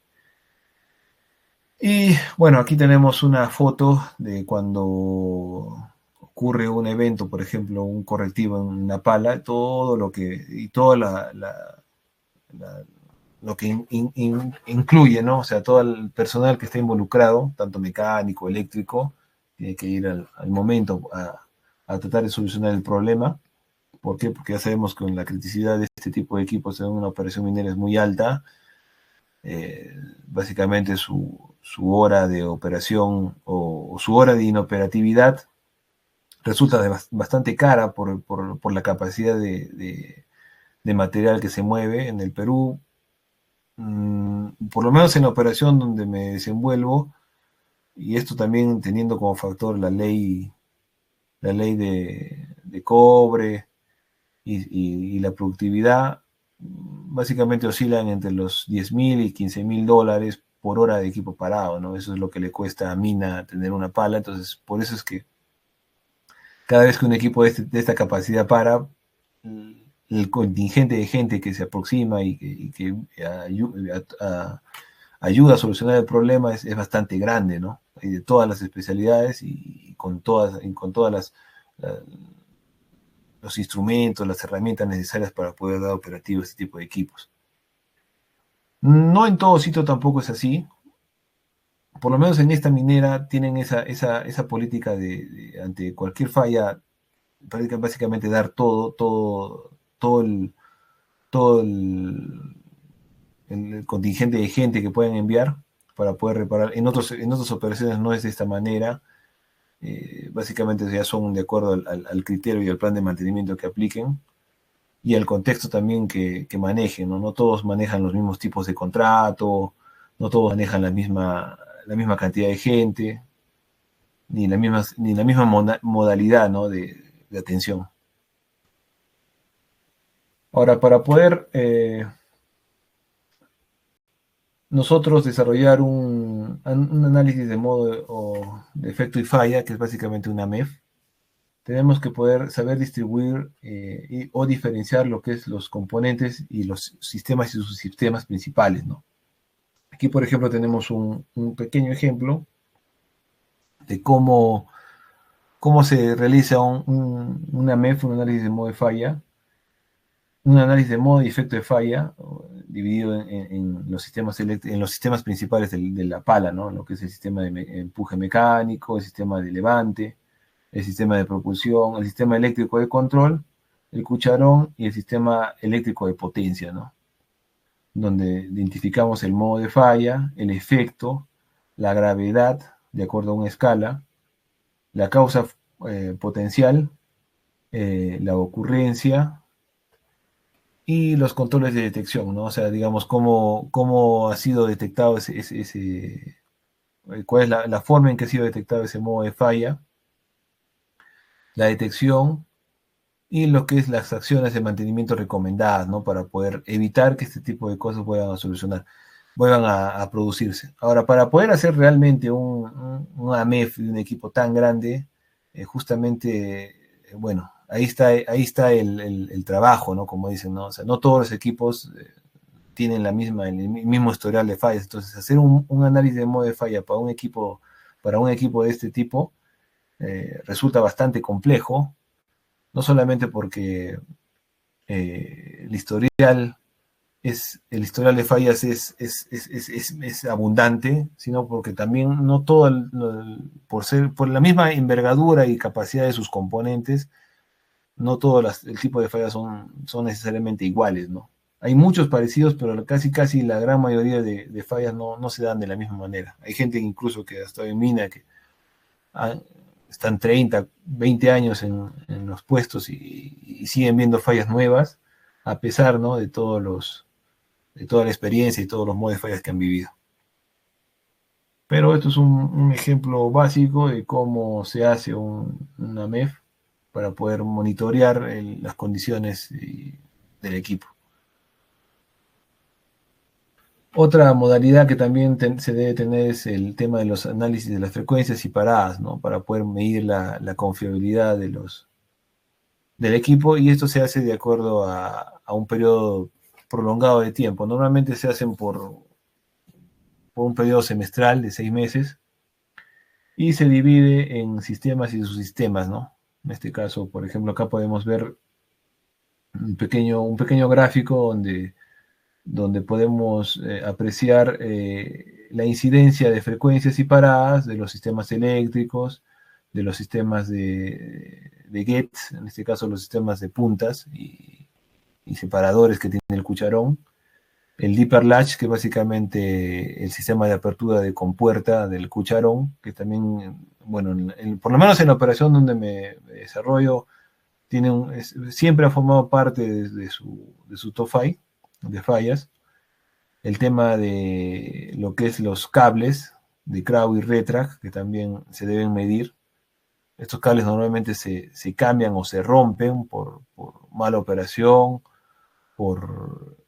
Y bueno, aquí tenemos una foto de cuando ocurre un evento, por ejemplo, un correctivo en una pala, todo lo que, y todo lo que incluye, ¿no? O sea, todo el personal que está involucrado, tanto mecánico, eléctrico, tiene que ir al momento a tratar de solucionar el problema. ¿Por qué? Porque ya sabemos que con la criticidad de este tipo de equipos en una operación minera es muy alta. Básicamente su hora de operación o su hora de inoperatividad resulta bastante cara por la capacidad de material que se mueve en el Perú. Por lo menos en la operación donde me desenvuelvo, y esto también teniendo como factor la ley de cobre y la productividad, básicamente oscilan entre los 10.000 y 15.000 dólares por hora de equipo parado, ¿no? Eso es lo que le cuesta a Mina tener una pala. Entonces, por eso es que cada vez que un equipo de esta capacidad para, el contingente de gente que se aproxima y que ayuda a solucionar el problema es bastante grande, ¿no? Hay de todas las especialidades y con todas los instrumentos, las herramientas necesarias para poder dar operativo a este tipo de equipos. No en todo sitio tampoco es así. Por lo menos en esta minera tienen esa política ante cualquier falla, básicamente dar todo el contingente de gente que pueden enviar para poder reparar. En otras operaciones no es de esta manera. Básicamente ya son de acuerdo al criterio y al plan de mantenimiento que apliquen y al contexto también que manejen, ¿no? No todos manejan los mismos tipos de contrato, no todos manejan la misma cantidad de gente, ni la misma modalidad, ¿no? de atención. Ahora, para poder nosotros desarrollar un análisis de modo o de efecto y falla, que es básicamente una MEF, tenemos que poder saber distribuir o diferenciar lo que es los componentes y los sistemas y sus sistemas principales, ¿no? Aquí, por ejemplo, tenemos un pequeño ejemplo de cómo se realiza una MEF, un análisis de modo de falla, un análisis de modo y efecto de falla, dividido en los sistemas principales de la pala, ¿no? Lo que es el sistema de empuje mecánico, el sistema de levante, el sistema de propulsión, el sistema eléctrico de control, el cucharón y el sistema eléctrico de potencia, ¿no? Donde identificamos el modo de falla, el efecto, la gravedad, de acuerdo a una escala, la causa potencial, la ocurrencia y los controles de detección, ¿no? O sea, digamos, cómo ha sido detectado cuál es la forma en que ha sido detectado ese modo de falla, la detección y lo que es las acciones de mantenimiento recomendadas, ¿no? Para poder evitar que este tipo de cosas vuelvan a producirse. Ahora, para poder hacer realmente un AMEF de un equipo tan grande, justamente, bueno, ahí está el trabajo, ¿no? Como dicen, ¿no? O sea, no todos los equipos tienen el mismo historial de fallas. Entonces, hacer un análisis de modo de falla para un equipo de este tipo resulta bastante complejo, no solamente porque el historial de fallas es abundante, sino porque también no todo, por la misma envergadura y capacidad de sus componentes, no todo el tipo de fallas son necesariamente iguales, ¿no? Hay muchos parecidos, pero casi la gran mayoría de fallas no se dan de la misma manera. Hay gente incluso que hasta en mina que han, están 30, 20 años en los puestos y siguen viendo fallas nuevas, a pesar, ¿no? de toda la experiencia y todos los modos de fallas que han vivido. Pero esto es un ejemplo básico de cómo se hace una MEF para poder monitorear las condiciones del equipo. Otra modalidad que también se debe tener es el tema de los análisis de las frecuencias y paradas, ¿no? Para poder medir la confiabilidad del equipo, y esto se hace de acuerdo a un periodo prolongado de tiempo. Normalmente se hacen por un periodo semestral de 6 meses y se divide en sistemas y subsistemas, ¿no? En este caso, por ejemplo, acá podemos ver un pequeño gráfico donde podemos apreciar la incidencia de frecuencias y paradas de los sistemas eléctricos, de los sistemas de gates, en este caso los sistemas de puntas y separadores que tiene el cucharón, el Dipper Latch, que es básicamente el sistema de apertura de compuerta del cucharón, que también, bueno, por lo menos en la operación donde me desarrollo, siempre ha formado parte de su TOFI de fallas. El tema de lo que es los cables de Crow y Retrac, que también se deben medir. Estos cables normalmente se cambian o se rompen por mala operación, por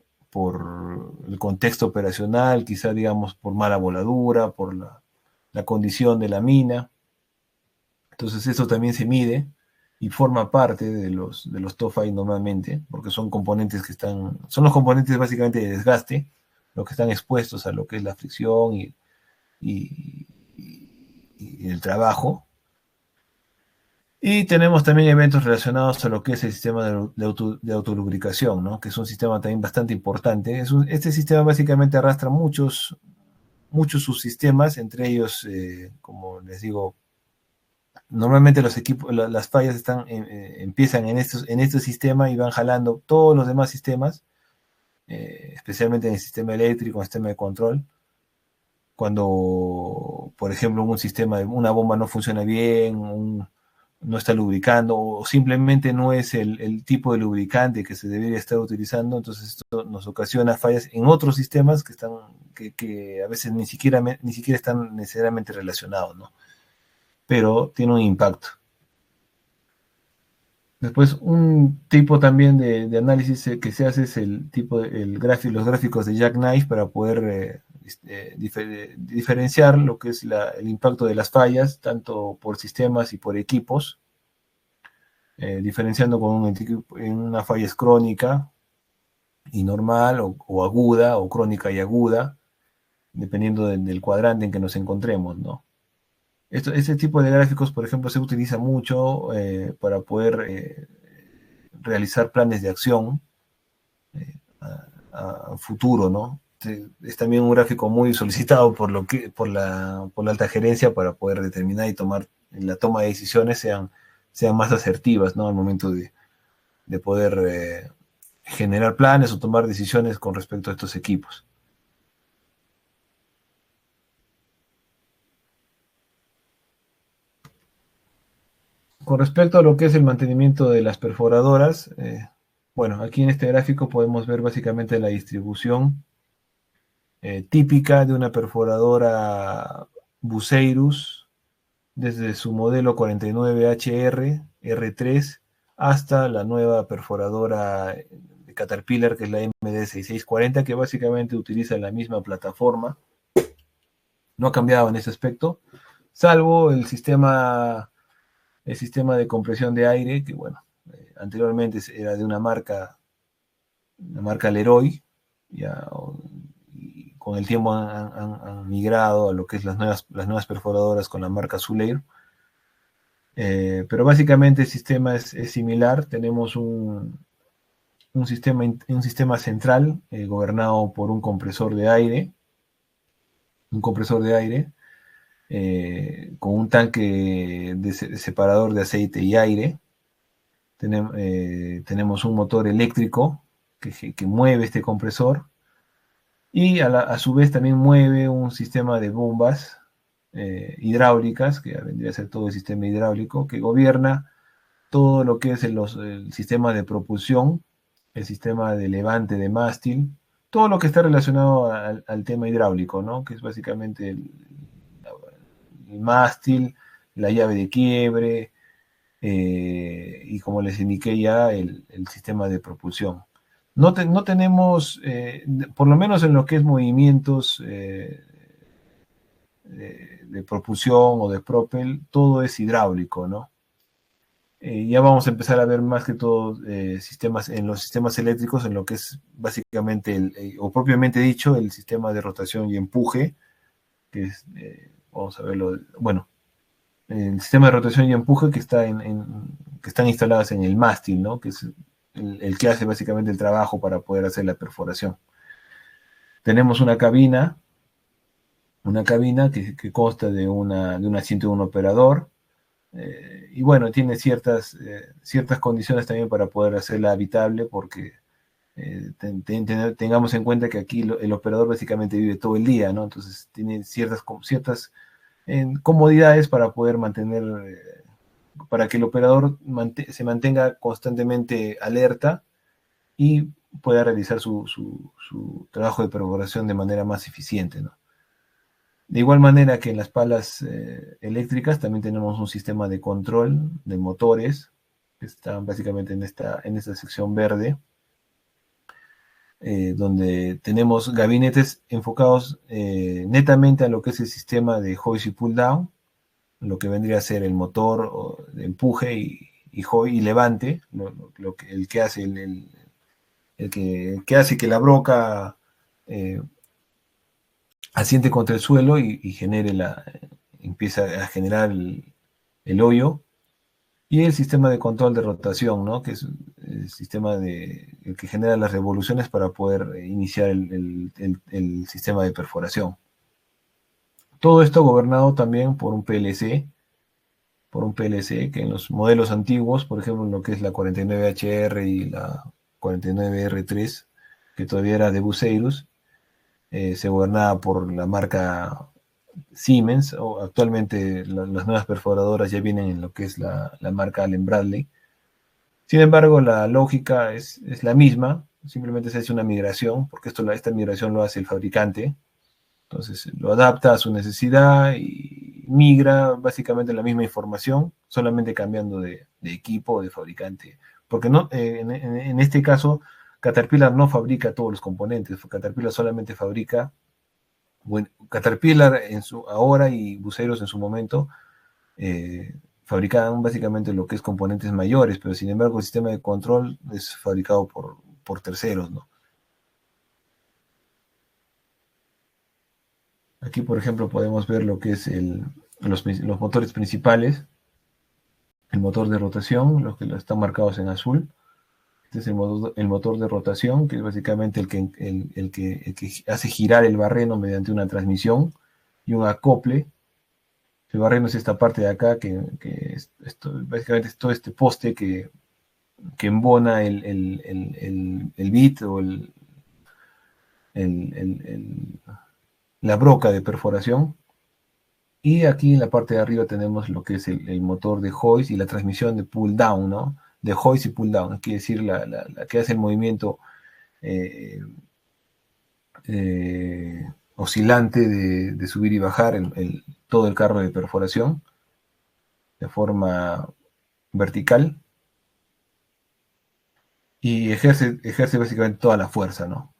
el contexto operacional, quizá digamos por mala voladura, por la condición de la mina. Entonces eso también se mide y forma parte de los TOFI normalmente, porque son los componentes básicamente de desgaste, los que están expuestos a lo que es la fricción y el trabajo. Y tenemos también eventos relacionados a lo que es el sistema de autolubricación, ¿no? Que es un sistema también bastante importante. Este sistema básicamente arrastra muchos subsistemas, entre ellos, como les digo, normalmente los equipos, las fallas empiezan en este sistema y van jalando todos los demás sistemas, especialmente en el sistema eléctrico, en el sistema de control, cuando, por ejemplo, un sistema, una bomba no funciona bien, no está lubricando, o simplemente no es el tipo de lubricante que se debería estar utilizando, entonces esto nos ocasiona fallas en otros sistemas que a veces ni siquiera están necesariamente relacionados, ¿no? Pero tiene un impacto. Después, un tipo también de análisis que se hace es el tipo los gráficos de Jackknife para poder diferenciar lo que es el impacto de las fallas, tanto por sistemas y por equipos, diferenciando en una falla es crónica y normal, o aguda, o crónica y aguda, dependiendo del cuadrante en que nos encontremos, ¿no? Este tipo de gráficos, por ejemplo, se utiliza mucho para poder realizar planes de acción a futuro, ¿no? Es también un gráfico muy solicitado por la alta gerencia para poder determinar y tomar, en la toma de decisiones sean más asertivas, ¿no? Al momento de poder generar planes o tomar decisiones con respecto a estos equipos. Con respecto a lo que es el mantenimiento de las perforadoras, bueno, aquí en este gráfico podemos ver básicamente la distribución típica de una perforadora Bucyrus, desde su modelo 49HR R3 hasta la nueva perforadora de Caterpillar, que es la MD6640, que básicamente utiliza la misma plataforma. No ha cambiado en ese aspecto, salvo el sistema de compresión de aire, que bueno, anteriormente era de una marca Leroy, ya, y con el tiempo han migrado a lo que es las nuevas perforadoras con la marca Suleir. Pero básicamente el sistema es similar. Tenemos un sistema central gobernado por un compresor de aire, con un tanque de separador de aceite y aire. Tenemos un motor eléctrico que mueve este compresor, y a su vez también mueve un sistema de bombas hidráulicas, que vendría a ser todo el sistema hidráulico, que gobierna todo lo que es el sistema de propulsión, el sistema de levante de mástil, todo lo que está relacionado al tema hidráulico, ¿no? Que es básicamente el mástil, la llave de quiebre, y como les indiqué ya, el sistema de propulsión. No tenemos, por lo menos en lo que es movimientos de propulsión o de propel, todo es hidráulico, ¿no? Ya vamos a empezar a ver más que todo en los sistemas eléctricos, en lo que es básicamente, o propiamente dicho, el sistema de rotación y empuje, que es, vamos a verlo, bueno, el sistema de rotación y empuje que están instaladas en el mástil, ¿no? Que es el que hace básicamente el trabajo para poder hacer la perforación. Tenemos una cabina que consta de un asiento de un operador, y bueno, tiene ciertas condiciones también para poder hacerla habitable, porque tengamos en cuenta que aquí el operador básicamente vive todo el día, ¿no? Entonces tiene ciertas comodidades para poder mantener, para que el operador se mantenga constantemente alerta y pueda realizar su trabajo de perforación de manera más eficiente, ¿no? De igual manera que en las palas eléctricas también tenemos un sistema de control de motores que están básicamente en esta sección verde, donde tenemos gabinetes enfocados netamente a lo que es el sistema de hoist y pull down, lo que vendría a ser el motor de empuje y levante, el que hace que hace que la broca asiente contra el suelo y empieza a generar el hoyo. Y el sistema de control de rotación, ¿no? Que es el sistema el que genera las revoluciones para poder iniciar el sistema de perforación. Todo esto gobernado también por un PLC, que en los modelos antiguos, por ejemplo, en lo que es la 49HR y la 49R3, que todavía era de Bucyrus, se gobernaba por la marca Siemens, o actualmente las nuevas perforadoras ya vienen en lo que es la marca Allen Bradley. Sin embargo, la lógica es la misma, simplemente se hace una migración, porque esta migración lo hace el fabricante, entonces lo adapta a su necesidad y migra básicamente la misma información, solamente cambiando de equipo o de fabricante. Porque no, en este caso, Caterpillar no fabrica todos los componentes, Caterpillar solamente fabrica, bueno, Caterpillar ahora y Buceros en su momento fabricaban básicamente lo que es componentes mayores, pero sin embargo el sistema de control es fabricado por terceros, ¿no? Aquí, por ejemplo, podemos ver lo que es los motores principales, el motor de rotación, los que están marcados en azul. Este es el motor de rotación, que es básicamente el que hace girar el barreno mediante una transmisión y un acople. El barreno es esta parte de acá, básicamente es todo este poste que embona el bit o la broca de perforación. Y aquí en la parte de arriba tenemos lo que es el motor de hoist y la transmisión de pull down, ¿no? De hoist y pull down, quiere decir la que hace el movimiento oscilante de subir y bajar todo el carro de perforación de forma vertical y ejerce básicamente toda la fuerza, ¿no?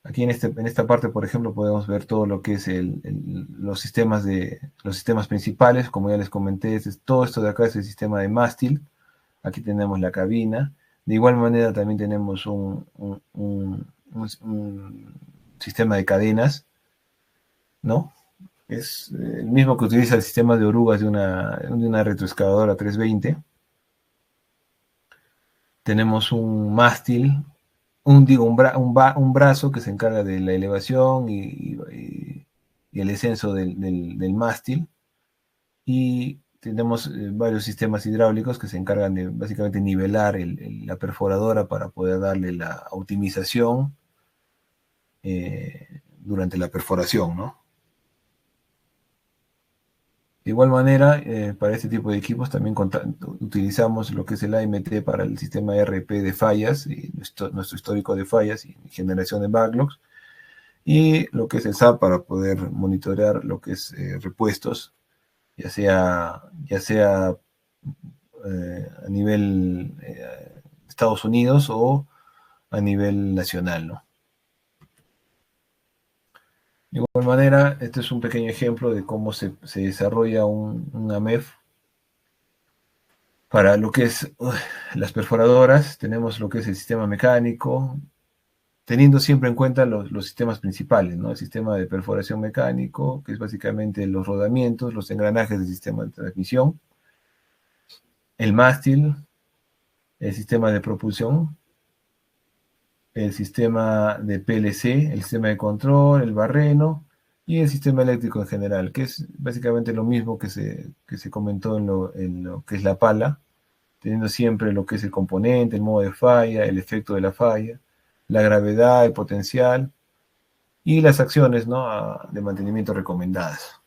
Aquí en esta parte, por ejemplo, podemos ver todo lo que es los sistemas principales, como ya les comenté, todo esto de acá es el sistema de mástil. Aquí tenemos la cabina. De igual manera también tenemos un sistema de cadenas, ¿no? Es el mismo que utiliza el sistema de orugas de una retroexcavadora 320. Tenemos un mástil, un brazo que se encarga de la elevación y el descenso del mástil. Y tenemos varios sistemas hidráulicos que se encargan de básicamente nivelar la perforadora para poder darle la optimización durante la perforación, ¿no? De igual manera, para este tipo de equipos también utilizamos lo que es el AMT para el sistema RP de fallas, y nuestro histórico de fallas y generación de backlogs, y lo que es el SAP para poder monitorear lo que es repuestos, ya sea a nivel Estados Unidos o a nivel nacional, ¿no? De igual manera, este es un pequeño ejemplo de cómo se desarrolla un AMEF para lo que es las perforadoras. Tenemos lo que es el sistema mecánico, teniendo siempre en cuenta los sistemas principales, ¿no? El sistema de perforación mecánico, que es básicamente los rodamientos, los engranajes del sistema de transmisión, el mástil, el sistema de propulsión, el sistema de PLC, el sistema de control, el barreno y el sistema eléctrico en general, que es básicamente lo mismo que se comentó en lo que es la pala, teniendo siempre lo que es el componente, el modo de falla, el efecto de la falla, la gravedad, el potencial y las acciones, ¿no?, de mantenimiento recomendadas.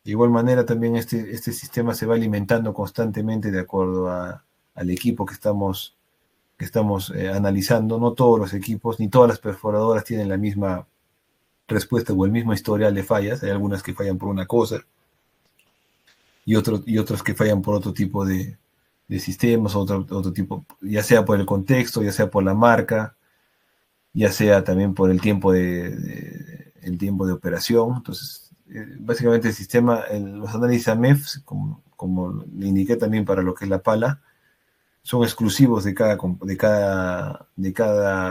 De igual manera también este sistema se va alimentando constantemente de acuerdo al equipo que estamos analizando. No todos los equipos ni todas las perforadoras tienen la misma respuesta o el mismo historial de fallas. Hay algunas que fallan por una cosa y otras que fallan por otro tipo de sistemas, otro tipo, ya sea por el contexto, ya sea por la marca, ya sea también por el tiempo el tiempo de operación. Entonces, básicamente el sistema, los análisis AMEF, como le indiqué también para lo que es la pala, son exclusivos de cada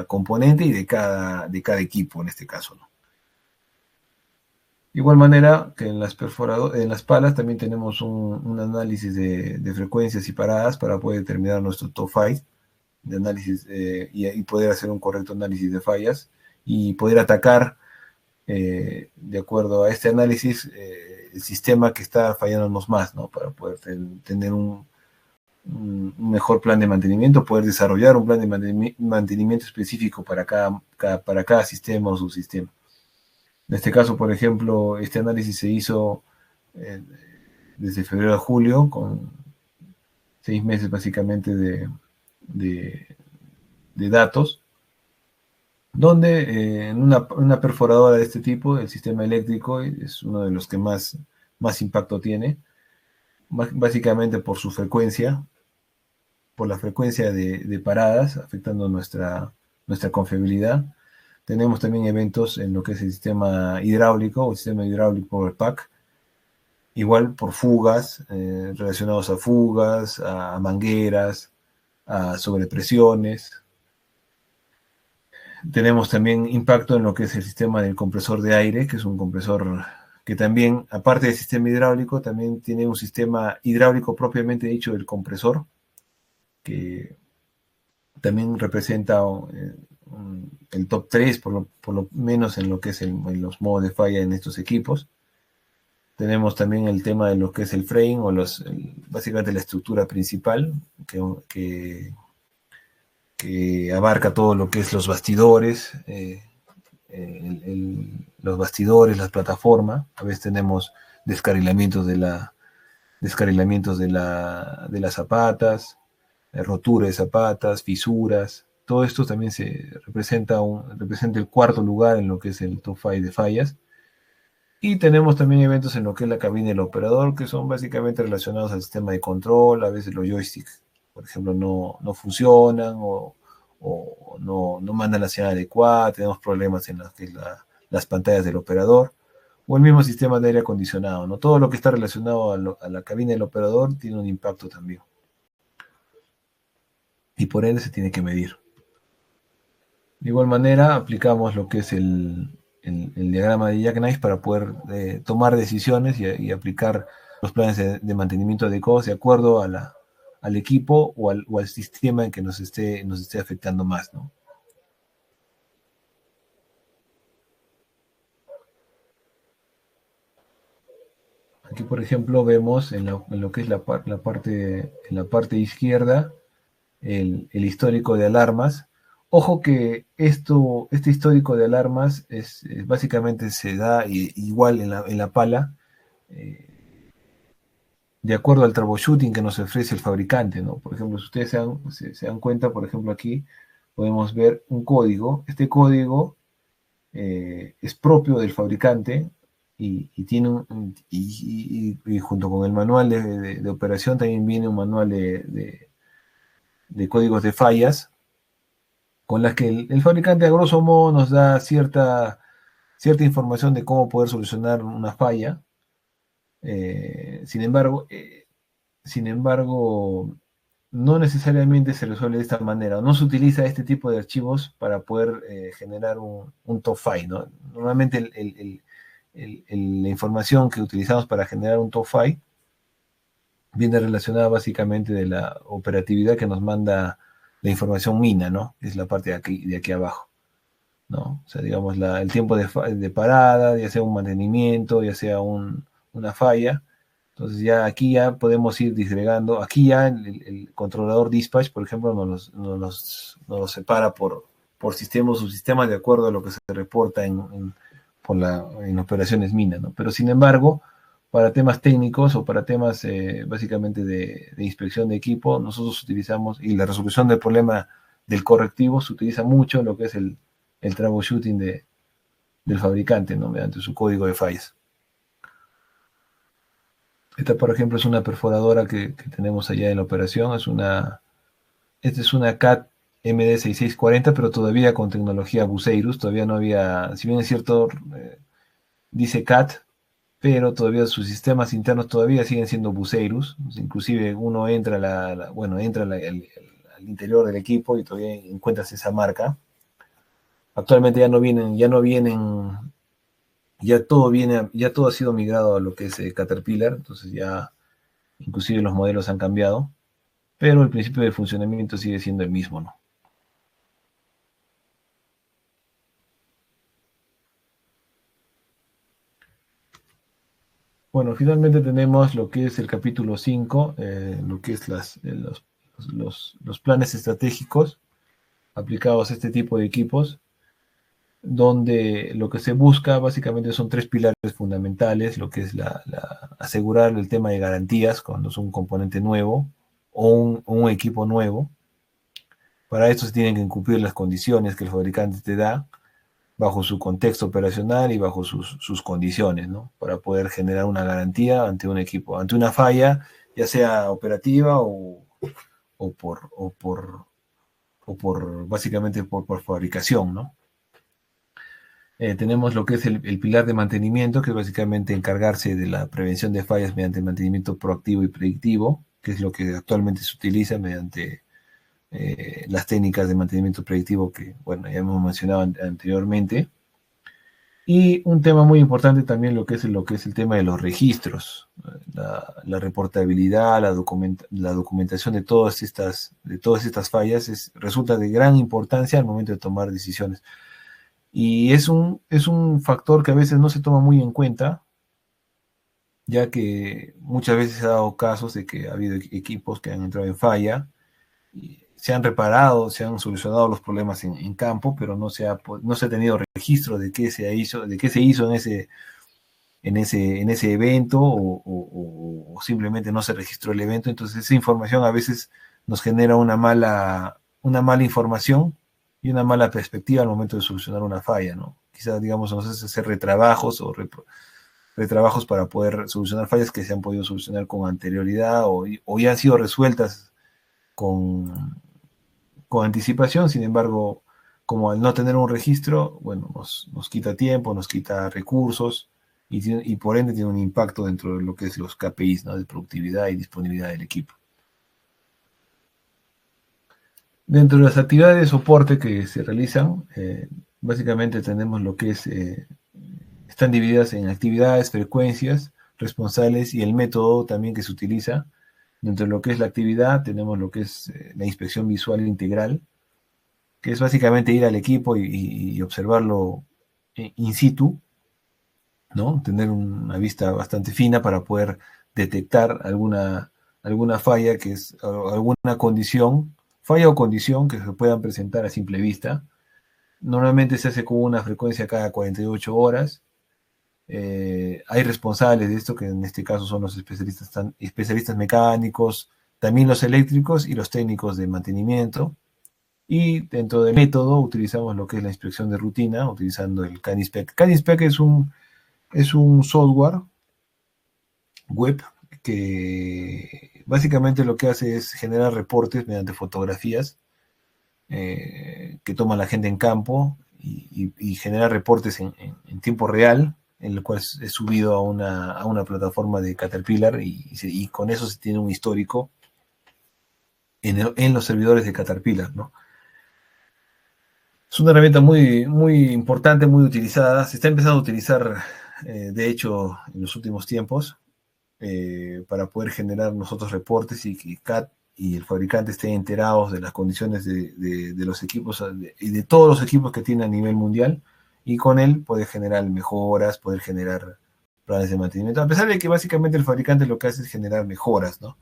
componente y de cada equipo en este caso, ¿no? De igual manera que en las palas también tenemos un análisis de frecuencias y paradas para poder determinar nuestro top 5 de análisis y poder hacer un correcto análisis de fallas y poder atacar de acuerdo a este análisis el sistema que está fallándonos más, ¿no? Para poder tener un mejor plan de mantenimiento, poder desarrollar un plan de mantenimiento específico para cada sistema o subsistema. En este caso, por ejemplo, este análisis se hizo eh, desde febrero a julio, con 6 meses básicamente de, de datos, donde en una perforadora de este tipo, el sistema eléctrico es uno de los que más impacto tiene, básicamente por su frecuencia, por la frecuencia de paradas, afectando nuestra confiabilidad. Tenemos también eventos en lo que es el sistema hidráulico o el sistema hidráulico Power Pack, igual por fugas, relacionados a fugas, a mangueras, a sobrepresiones. Tenemos también impacto en lo que es el sistema del compresor de aire, que es un compresor que también, aparte del sistema hidráulico, también tiene un sistema hidráulico propiamente dicho del compresor, que también representa el top 3, por lo menos en lo que es en los modos de falla en estos equipos. Tenemos también el tema de lo que es el frame, o básicamente la estructura principal, que abarca todo lo que es los bastidores, los bastidores, las plataformas. A veces tenemos descarrilamientos de las zapatas, rotura de zapatas, fisuras. Todo esto también representa el cuarto lugar en lo que es el top 5 de fallas. Y tenemos también eventos en lo que es la cabina del operador, que son básicamente relacionados al sistema de control. A veces los joysticks, por ejemplo, no funcionan, o no mandan la señal adecuada. Tenemos problemas en las pantallas del operador, o el mismo sistema de aire acondicionado, ¿no? Todo lo que está relacionado a la cabina del operador tiene un impacto también, y por ende se tiene que medir. De igual manera, aplicamos lo que es el diagrama de Jackknife para poder tomar decisiones y aplicar los planes de mantenimiento adecuados de acuerdo al equipo o al sistema en que nos esté afectando más, ¿no? Aquí, por ejemplo, vemos en lo que es en la parte izquierda el histórico de alarmas. Ojo que este histórico de alarmas básicamente se da igual en la pala, de acuerdo al troubleshooting que nos ofrece el fabricante, ¿no? Por ejemplo, si ustedes se dan cuenta, por ejemplo, aquí podemos ver un código. Este código es propio del fabricante, y tiene y junto con el manual de operación también viene un manual de códigos de fallas, con las que el fabricante a grosso modo nos da cierta información de cómo poder solucionar una falla. Sin embargo, no necesariamente se resuelve de esta manera, no se utiliza este tipo de archivos para poder generar un top 5, ¿no? Normalmente la información que utilizamos para generar un top 5 viene relacionada básicamente de la operatividad que nos manda la información mina, ¿no? Es la parte de aquí abajo, ¿no? O sea, digamos, el tiempo de parada, ya sea un mantenimiento, ya sea una falla. Entonces ya aquí ya podemos ir disgregando. Aquí ya el controlador dispatch, por ejemplo, nos los separa por sistemas, subsistemas, de acuerdo a lo que se reporta en operaciones mina, ¿no? Pero sin embargo, para temas técnicos o para temas básicamente de inspección de equipo, nosotros utilizamos, y la resolución del problema del correctivo, se utiliza mucho lo que es el troubleshooting del fabricante, ¿no? Mediante su código de fallas. Esta, por ejemplo, es una perforadora que tenemos allá en la operación. Esta es una CAT MD6640, pero todavía con tecnología Buceirus. Todavía no había, si bien es cierto, dice CAT, pero todavía sus sistemas internos todavía siguen siendo Buceirus. Inclusive uno entra al interior del equipo y todavía encuentras esa marca. Actualmente ya todo ha sido migrado a lo que es Caterpillar. Entonces ya inclusive los modelos han cambiado, pero el principio de funcionamiento sigue siendo el mismo, ¿no? Bueno, finalmente tenemos lo que es el capítulo 5, lo que es los planes estratégicos aplicados a este tipo de equipos. donde lo que se busca básicamente son tres pilares fundamentales, lo que es asegurar el tema de garantías cuando es un componente nuevo o un equipo nuevo. Para esto se tienen que cumplir las condiciones que el fabricante te da bajo su contexto operacional y bajo sus condiciones, ¿no? Para poder generar una garantía ante un equipo, ante una falla, ya sea operativa o por, o por, o por básicamente por fabricación, ¿no? Tenemos lo que es el pilar de mantenimiento, que es básicamente encargarse de la prevención de fallas mediante mantenimiento proactivo y predictivo, que es lo que actualmente se utiliza mediante las técnicas de mantenimiento predictivo que, bueno, ya hemos mencionado anteriormente. Y un tema muy importante también lo que es el tema de los registros, la reportabilidad, la documentación de todas estas fallas resulta de gran importancia al momento de tomar decisiones. Y es un factor que a veces no se toma muy en cuenta, ya que muchas veces se ha dado casos de que ha habido equipos que han entrado en falla y se han reparado, se han solucionado los problemas en campo, pero no se ha tenido registro de qué se hizo en ese evento o simplemente no se registró el evento. Entonces esa información a veces nos genera una mala información y una mala perspectiva al momento de solucionar una falla, ¿no? Quizás, digamos, nos hace hacer retrabajos para poder solucionar fallas que se han podido solucionar con anterioridad o ya han sido resueltas con anticipación. Sin embargo, como al no tener un registro, bueno, nos quita tiempo, nos quita recursos y por ende tiene un impacto dentro de lo que es los KPIs, ¿no? De productividad y disponibilidad del equipo. Dentro de las actividades de soporte que se realizan, básicamente tenemos lo que están divididas en actividades, frecuencias, responsables y el método también que se utiliza. Dentro de lo que es la actividad tenemos lo que es la inspección visual integral, que es básicamente ir al equipo y observarlo in situ, ¿no? Tener una vista bastante fina para poder detectar alguna falla, que es alguna condición, falla o condición que se puedan presentar a simple vista. Normalmente se hace con una frecuencia cada 48 horas. Hay responsables de esto, que en este caso son los especialistas mecánicos, también los eléctricos y los técnicos de mantenimiento. Y dentro del método utilizamos lo que es la inspección de rutina, utilizando el Caninspec. Caninspec es un software web que básicamente lo que hace es generar reportes mediante fotografías que toma la gente en campo y genera reportes en tiempo real, en el cual es subido a una plataforma de Caterpillar y con eso se tiene un histórico en los servidores de Caterpillar, ¿no? Es una herramienta muy, muy importante, muy utilizada. Se está empezando a utilizar, de hecho, en los últimos tiempos, para poder generar nosotros reportes y que CAT y el fabricante estén enterados de las condiciones de los equipos y de todos los equipos que tiene a nivel mundial, y con él poder generar mejoras, poder generar planes de mantenimiento, a pesar de que básicamente el fabricante lo que hace es generar mejoras, ¿no?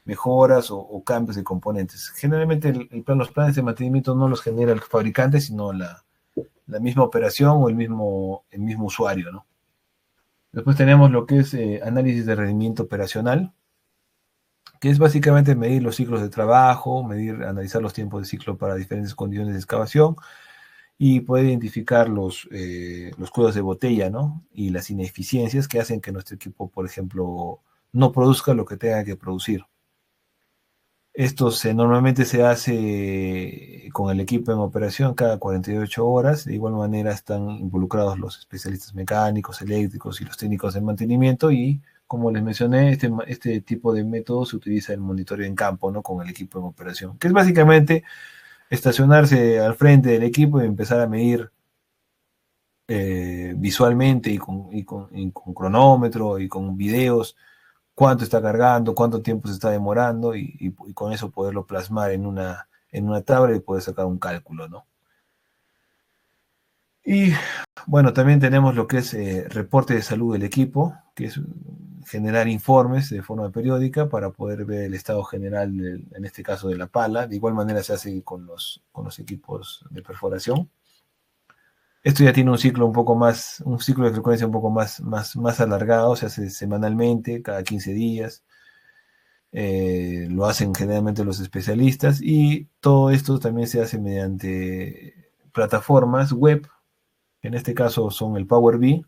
Mejoras o cambios de componentes. Generalmente los planes de mantenimiento no los genera el fabricante, sino la misma operación o el mismo usuario, ¿no? Después tenemos lo que es análisis de rendimiento operacional, que es básicamente medir los ciclos de trabajo, analizar los tiempos de ciclo para diferentes condiciones de excavación y poder identificar los cuellos de botella, ¿no? Y las ineficiencias que hacen que nuestro equipo, por ejemplo, no produzca lo que tenga que producir. Esto normalmente se hace con el equipo en operación cada 48 horas. De igual manera están involucrados los especialistas mecánicos, eléctricos y los técnicos de mantenimiento. Y como les mencioné, este tipo de método se utiliza en el monitoreo en campo, ¿no? Con el equipo en operación, que es básicamente estacionarse al frente del equipo y empezar a medir visualmente y con cronómetro y con videos cuánto está cargando, cuánto tiempo se está demorando y con eso poderlo plasmar en una tabla y poder sacar un cálculo, ¿no? Y bueno, también tenemos lo que es reporte de salud del equipo, que es generar informes de forma periódica para poder ver el estado general, en este caso de la pala. De igual manera se hace con los equipos de perforación. Esto ya tiene un ciclo un ciclo de frecuencia un poco más alargado, se hace semanalmente, cada 15 días. Lo hacen generalmente los especialistas y todo esto también se hace mediante plataformas web, que en este caso son el Power BI,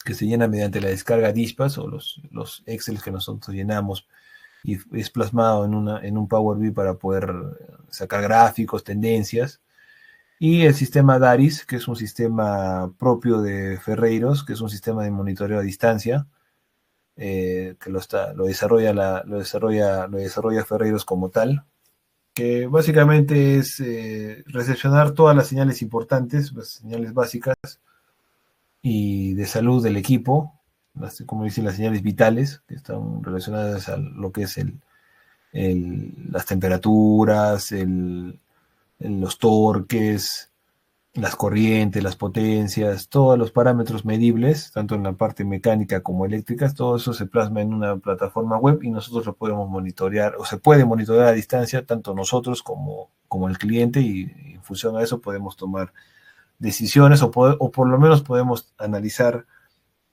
que se llena mediante la descarga DISPAS o los Excel que nosotros llenamos y es plasmado en un Power BI para poder sacar gráficos, tendencias. Y el sistema DARIS, que es un sistema propio de Ferreiros, que es un sistema de monitoreo a distancia, que lo desarrolla Ferreiros como tal, que básicamente es recepcionar todas las señales importantes, las señales básicas y de salud del equipo, como dicen, las señales vitales, que están relacionadas a lo que es las temperaturas, los torques, las corrientes, las potencias, todos los parámetros medibles, tanto en la parte mecánica como eléctrica, todo eso se plasma en una plataforma web y nosotros lo podemos monitorear, o se puede monitorear a distancia, tanto nosotros como el cliente, y en función a eso podemos tomar decisiones o por lo menos podemos analizar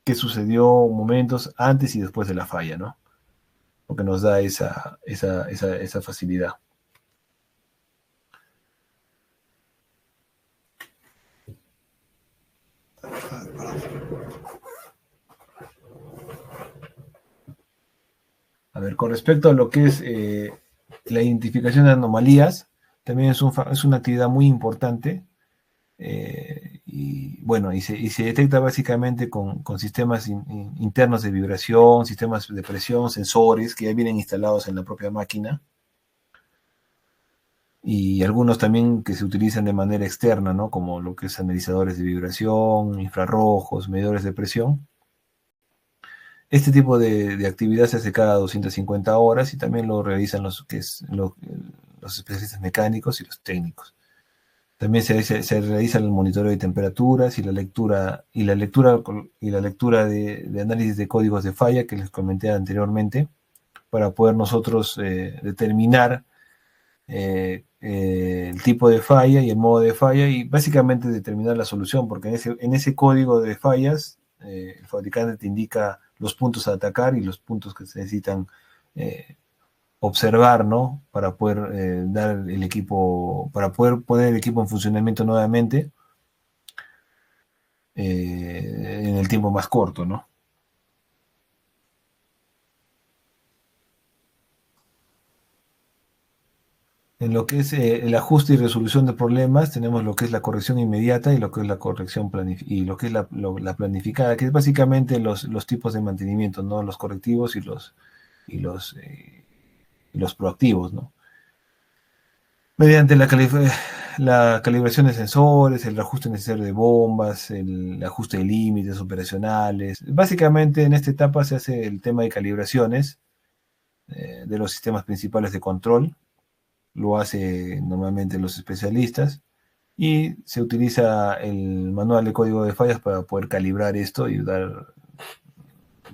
qué sucedió momentos antes y después de la falla, ¿no? Porque nos da esa facilidad. A ver, con respecto a lo que es la identificación de anomalías, también es una actividad muy importante. Y bueno, y se detecta básicamente con sistemas internos de vibración, sistemas de presión, sensores que ya vienen instalados en la propia máquina. Y algunos también que se utilizan de manera externa, ¿no? Como lo que es analizadores de vibración, infrarrojos, medidores de presión. Este tipo de actividad se hace cada 250 horas y también lo realizan los especialistas mecánicos y los técnicos. También se realiza el monitoreo de temperaturas y la lectura de análisis de códigos de falla que les comenté anteriormente, para poder nosotros determinar el tipo de falla y el modo de falla y básicamente determinar la solución, porque en ese código de fallas el fabricante te indica los puntos a atacar y los puntos que se necesitan observar, ¿no? Para poder para poder poner el equipo en funcionamiento nuevamente en el tiempo más corto, ¿no? En lo que es el ajuste y resolución de problemas, tenemos lo que es la corrección inmediata y lo que es la corrección y lo que es la planificada, que es básicamente los tipos de mantenimiento, ¿no? Los correctivos y los proactivos, ¿no? Mediante la calibración de sensores, el ajuste necesario de bombas, el ajuste de límites operacionales. Básicamente en esta etapa se hace el tema de calibraciones de los sistemas principales de control. Lo hace normalmente los especialistas y se utiliza el manual de código de fallas para poder calibrar esto y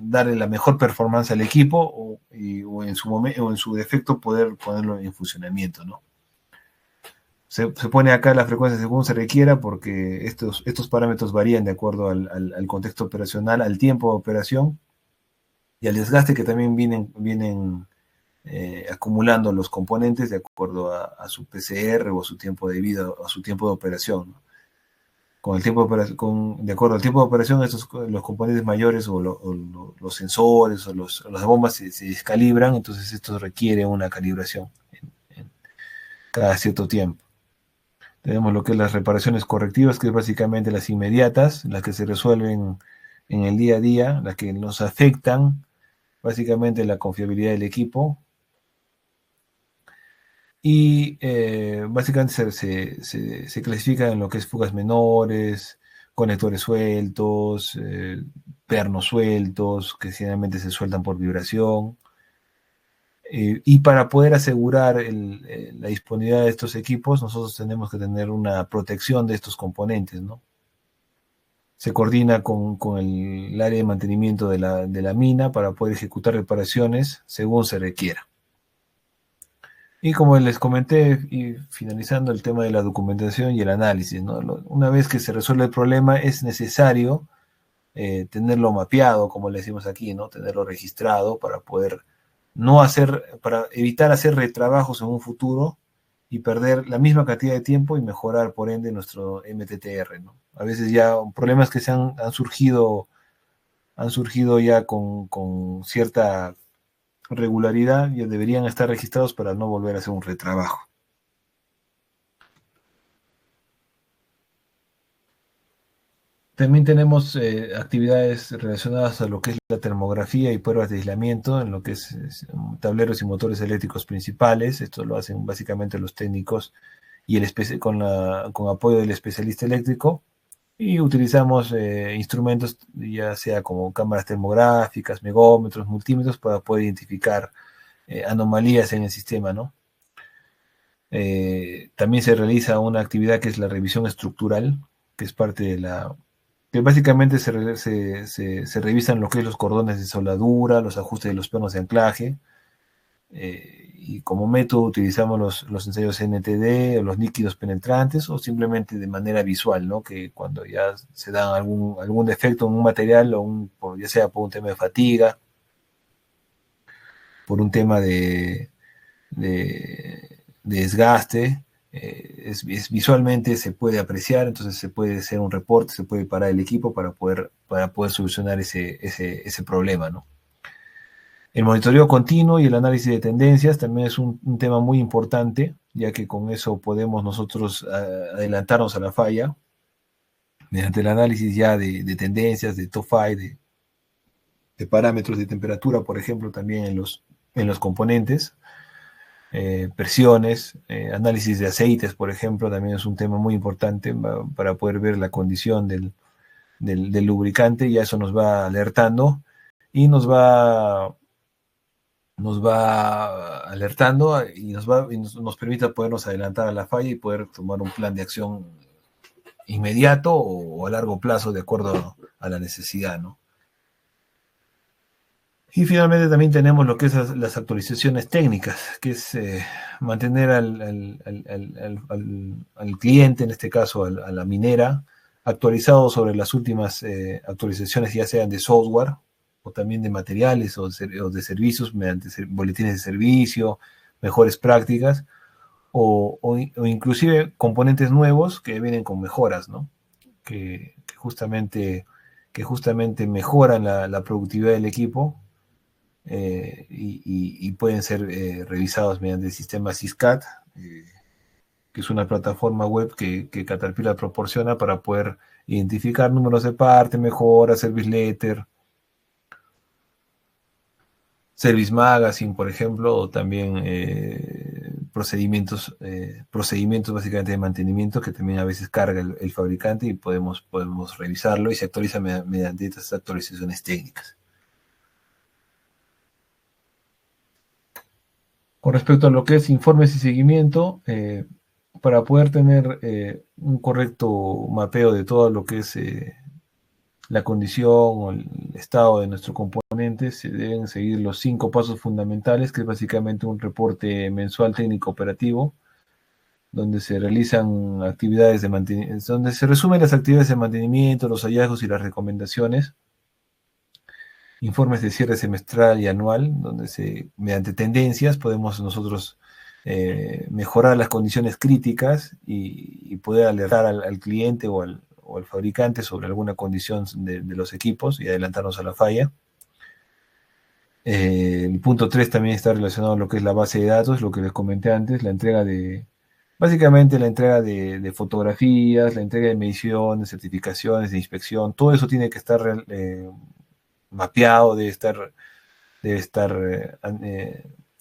darle la mejor performance al equipo o en su defecto poder ponerlo en funcionamiento, ¿no? Se pone acá la frecuencia según se requiera porque estos parámetros varían de acuerdo al contexto operacional, al tiempo de operación y al desgaste que también vienen acumulando los componentes de acuerdo a su PCR o a su tiempo de vida, o a su tiempo de operación, ¿no? Con el tiempo de acuerdo al tiempo de operación, los componentes mayores los sensores o las bombas se descalibran, entonces esto requiere una calibración en cada cierto tiempo. Tenemos lo que es las reparaciones correctivas, que es básicamente las inmediatas, las que se resuelven en el día a día, las que nos afectan básicamente la confiabilidad del equipo. Y básicamente se clasifica en lo que es fugas menores, conectores sueltos, pernos sueltos, que generalmente se sueltan por vibración. Y para poder asegurar la disponibilidad de estos equipos, nosotros tenemos que tener una protección de estos componentes, ¿no? Se coordina con el área de mantenimiento de la mina para poder ejecutar reparaciones según se requiera. Y como les comenté, y finalizando el tema de la documentación y el análisis, ¿no? Una vez que se resuelve el problema, es necesario tenerlo mapeado, como le decimos aquí, ¿no? Tenerlo registrado para poder no hacer, para evitar hacer retrabajos en un futuro y perder la misma cantidad de tiempo y mejorar, por ende, nuestro MTTR, ¿no? A veces ya problemas que han surgido ya con cierta regularidad, ya deberían estar registrados para no volver a hacer un retrabajo. También tenemos actividades relacionadas a lo que es la termografía y pruebas de aislamiento en lo que es tableros y motores eléctricos principales. Esto lo hacen básicamente los técnicos y con apoyo del especialista eléctrico. Y utilizamos instrumentos ya sea como cámaras termográficas, megómetros, multímetros para poder identificar anomalías en el sistema, ¿no? También se realiza una actividad que es la revisión estructural, que es parte de que básicamente se revisan lo que es los cordones de soldadura, los ajustes de los planos de anclaje, y como método utilizamos los ensayos NTD o los líquidos penetrantes o simplemente de manera visual, ¿no? Que cuando ya se da algún defecto en un material, ya sea por un tema de fatiga, por un tema de desgaste, visualmente se puede apreciar, entonces se puede hacer un reporte, se puede parar el equipo para poder solucionar ese problema, ¿no? El monitoreo continuo y el análisis de tendencias también es un tema muy importante, ya que con eso podemos nosotros adelantarnos a la falla, mediante el análisis ya de tendencias, de top 5, de parámetros de temperatura, por ejemplo, también en los componentes. Presiones, análisis de aceites, por ejemplo, también es un tema muy importante para poder ver la condición del lubricante, y eso nos va alertando y nos va alertando y nos permite podernos adelantar a la falla y poder tomar un plan de acción inmediato o a largo plazo de acuerdo a la necesidad, ¿no? Y finalmente también tenemos lo que es las actualizaciones técnicas, que es mantener al cliente, en este caso a la minera, actualizado sobre las últimas actualizaciones, ya sean de software o también de materiales o de servicios mediante boletines de servicio, mejores prácticas o inclusive componentes nuevos que vienen con mejoras, ¿no? Que justamente mejoran la productividad del equipo, y pueden ser revisados mediante el sistema SysCAD, que es una plataforma web que Caterpillar proporciona para poder identificar números de parte, mejoras, service letter, Service Magazine, por ejemplo, o también procedimientos básicamente de mantenimiento que también a veces carga el fabricante y podemos revisarlo y se actualiza mediante estas actualizaciones técnicas. Con respecto a lo que es informes y seguimiento, para poder tener un correcto mapeo de todo lo que es la condición o el estado de nuestro componente, se deben seguir los 5 pasos fundamentales, que es básicamente un reporte mensual técnico operativo, donde se realizan actividades de mantenimiento, donde se resumen las actividades de mantenimiento, los hallazgos y las recomendaciones, informes de cierre semestral y anual, donde mediante tendencias podemos nosotros mejorar las condiciones críticas y poder alertar al cliente o al fabricante sobre alguna condición de los equipos y adelantarnos a la falla. El punto 3 también está relacionado a lo que es la base de datos, lo que les comenté antes, básicamente la entrega de fotografías, la entrega de mediciones, certificaciones, de inspección, todo eso tiene que estar mapeado, debe estar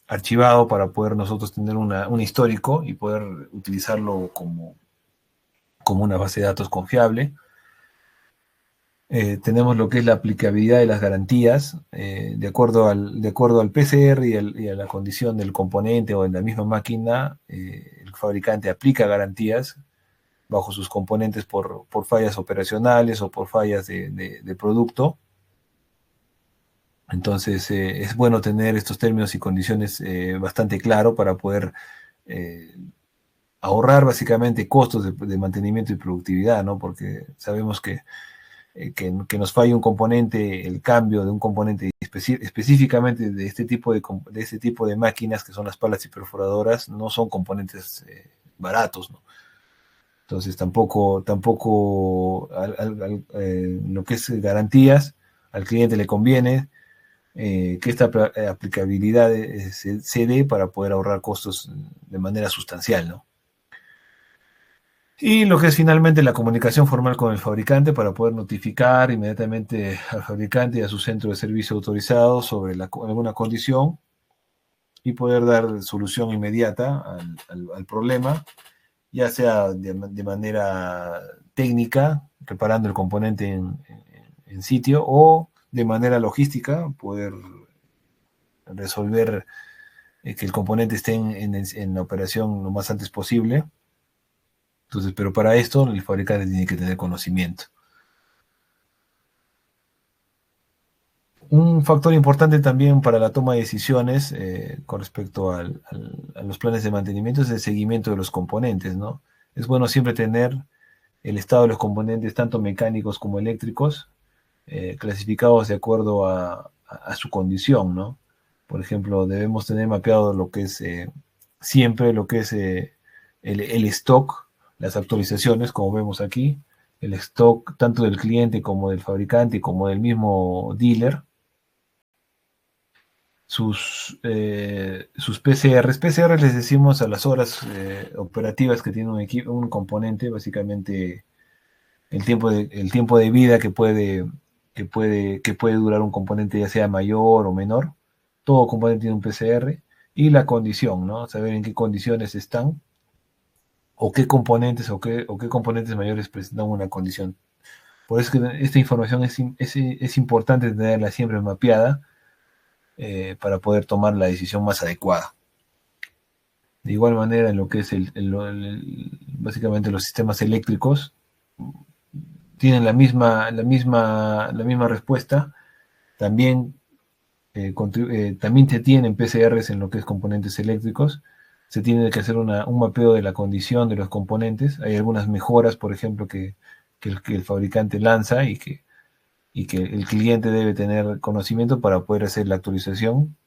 archivado para poder nosotros tener un histórico y poder utilizarlo como una base de datos confiable. Tenemos lo que es la aplicabilidad de las garantías, de acuerdo al PCR y a la condición del componente o en la misma máquina, el fabricante aplica garantías bajo sus componentes por fallas operacionales o por fallas de producto. Entonces, es bueno tener estos términos y condiciones bastante claros para poder eh, ahorrar básicamente costos de mantenimiento y productividad, ¿no? Porque sabemos que nos falla un componente, el cambio de un componente específicamente de este tipo de máquinas que son las palas y perforadoras, no son componentes baratos, ¿no? Entonces tampoco lo que es garantías, al cliente le conviene que esta aplicabilidad se dé para poder ahorrar costos de manera sustancial, ¿no? Y lo que es finalmente la comunicación formal con el fabricante para poder notificar inmediatamente al fabricante y a su centro de servicio autorizado sobre alguna condición y poder dar solución inmediata al problema, ya sea de manera técnica, reparando el componente en sitio, o de manera logística, poder resolver que el componente esté en la operación lo más antes posible. Entonces, pero para esto el fabricante tiene que tener conocimiento. Un factor importante también para la toma de decisiones con respecto a los planes de mantenimiento es el seguimiento de los componentes, ¿no? Es bueno siempre tener el estado de los componentes, tanto mecánicos como eléctricos, clasificados de acuerdo a su condición, ¿no? Por ejemplo, debemos tener mapeado lo que es siempre lo que es el stock, las actualizaciones, como vemos aquí, el stock tanto del cliente como del fabricante como del mismo dealer, sus PCRs. PCRs les decimos a las horas operativas que tiene un componente, básicamente el tiempo de vida que puede durar un componente, ya sea mayor o menor. Todo componente tiene un PCR. Y la condición, ¿no? Saber en qué condiciones están o qué componentes o qué componentes mayores presentan una condición. Por eso es que esta información es importante tenerla siempre mapeada para poder tomar la decisión más adecuada. De igual manera, en lo que es básicamente los sistemas eléctricos, tienen la misma respuesta. También, también se tienen PCRs en lo que es componentes eléctricos. Se tiene que hacer un mapeo de la condición de los componentes. Hay algunas mejoras, por ejemplo, que el fabricante lanza y que el cliente debe tener conocimiento para poder hacer la actualización.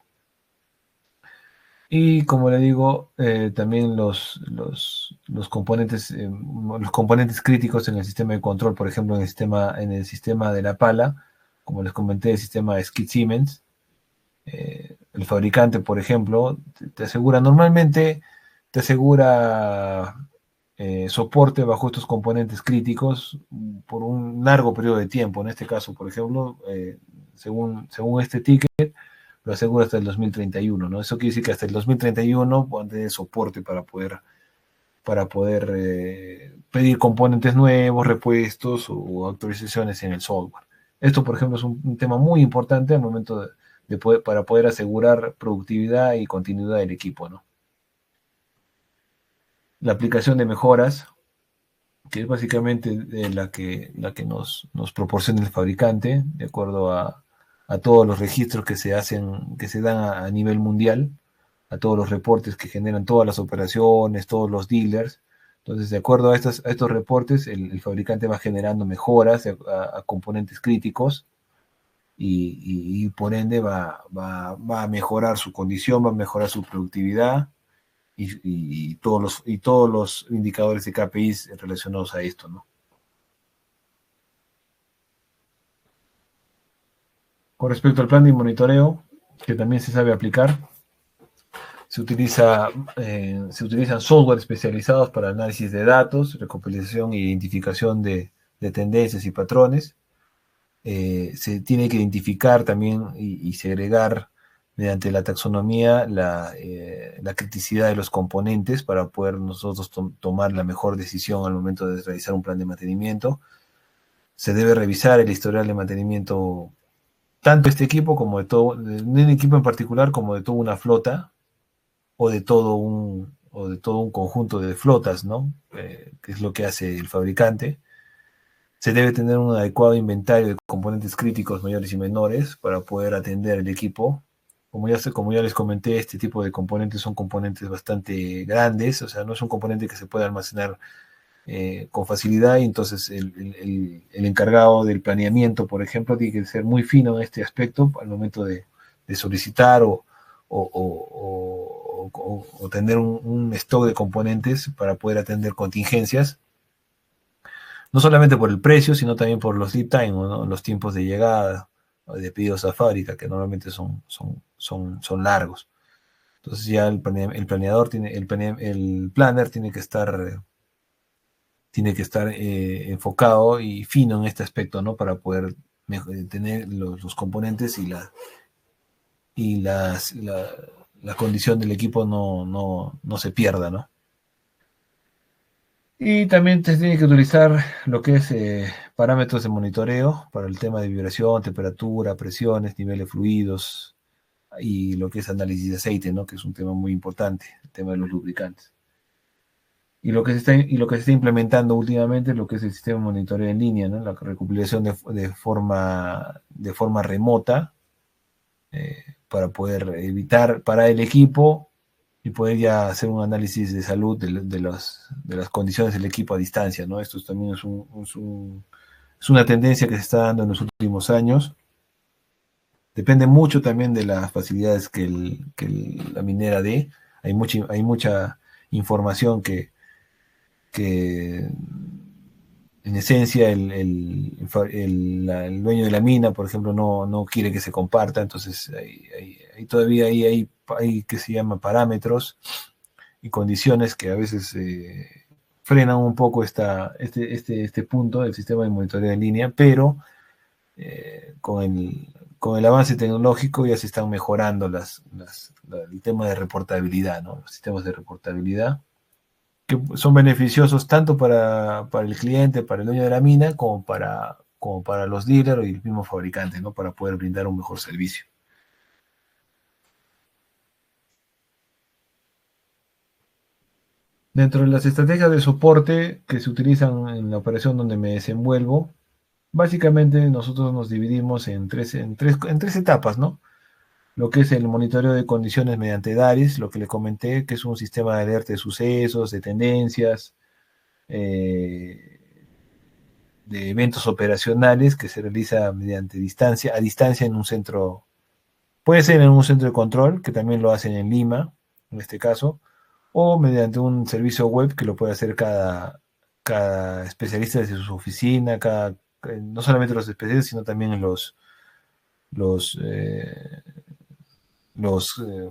Y como le digo, también los componentes críticos en el sistema de control, por ejemplo, en el sistema de la pala, como les comenté, el sistema Skid Siemens, el fabricante, por ejemplo, te asegura, normalmente te asegura soporte bajo estos componentes críticos por un largo periodo de tiempo. En este caso, por ejemplo, según este ticket, lo asegura hasta el 2031, ¿no? Eso quiere decir que hasta el 2031 puedan tener soporte para poder pedir componentes nuevos, repuestos o actualizaciones en el software. Esto, por ejemplo, es un tema muy importante al momento para poder asegurar productividad y continuidad del equipo, ¿no? La aplicación de mejoras, que es básicamente la que nos proporciona el fabricante, de acuerdo a todos los registros que se hacen, que se dan a nivel mundial, a todos los reportes que generan todas las operaciones, todos los dealers. Entonces, de acuerdo a estos reportes, el fabricante va generando mejoras a componentes críticos y por ende va a mejorar su condición, va a mejorar su productividad y todos los indicadores de KPIs relacionados a esto, ¿no? Con respecto al plan de monitoreo, que también se sabe aplicar, se utilizan software especializados para análisis de datos, recopilación e identificación de tendencias y patrones. Se tiene que identificar también y segregar mediante la taxonomía la criticidad de los componentes para poder nosotros tomar la mejor decisión al momento de realizar un plan de mantenimiento. Se debe revisar el historial de mantenimiento tanto de este equipo como de un equipo en particular como de toda una flota o de todo un conjunto de flotas, ¿no? Que es lo que hace el fabricante. Se debe tener un adecuado inventario de componentes críticos mayores y menores para poder atender el equipo. Como ya les comenté, este tipo de componentes son componentes bastante grandes, o sea, no es un componente que se pueda almacenar con facilidad, y entonces el encargado del planeamiento, por ejemplo, tiene que ser muy fino en este aspecto al momento de solicitar o tener un stock de componentes para poder atender contingencias, no solamente por el precio, sino también por los lead time, ¿no? Los tiempos de llegada de pedidos a fábrica, que normalmente son largos. Entonces ya el planeador el planner tiene que estar enfocado y fino en este aspecto, ¿no? Para poder tener los componentes y la condición del equipo no se pierda, ¿no? Y también se tiene que utilizar lo que es parámetros de monitoreo para el tema de vibración, temperatura, presiones, nivel de fluidos y lo que es análisis de aceite, ¿no? Que es un tema muy importante, el tema de los lubricantes. Y lo que se está implementando últimamente es lo que es el sistema de monitoreo en línea, ¿no? La recopilación de forma remota, para poder evitar parar el equipo y poder ya hacer un análisis de salud de las condiciones del equipo a distancia, ¿no? Esto también es una tendencia que se está dando en los últimos años. Depende mucho también de las facilidades que la minera dé. Hay mucha información que en esencia el dueño de la mina, por ejemplo, no quiere que se comparta, entonces todavía hay que se llama parámetros y condiciones que a veces frenan un poco este punto del sistema de monitoreo en línea, pero con el avance tecnológico ya se están mejorando el tema de reportabilidad, ¿no? Los sistemas de reportabilidad, que son beneficiosos tanto para el cliente, para el dueño de la mina, como para los dealers y el mismo fabricante, ¿no? Para poder brindar un mejor servicio. Dentro de las estrategias de soporte que se utilizan en la operación donde me desenvuelvo, básicamente nosotros nos dividimos en tres etapas, ¿no? Lo que es el monitoreo de condiciones mediante DARIS, lo que le comenté, que es un sistema de alerta de sucesos, de tendencias, de eventos operacionales que se realiza a distancia en un centro, puede ser en un centro de control, que también lo hacen en Lima, en este caso, o mediante un servicio web que lo puede hacer cada especialista desde su oficina, no solamente los especialistas, sino también los, eh, los, eh,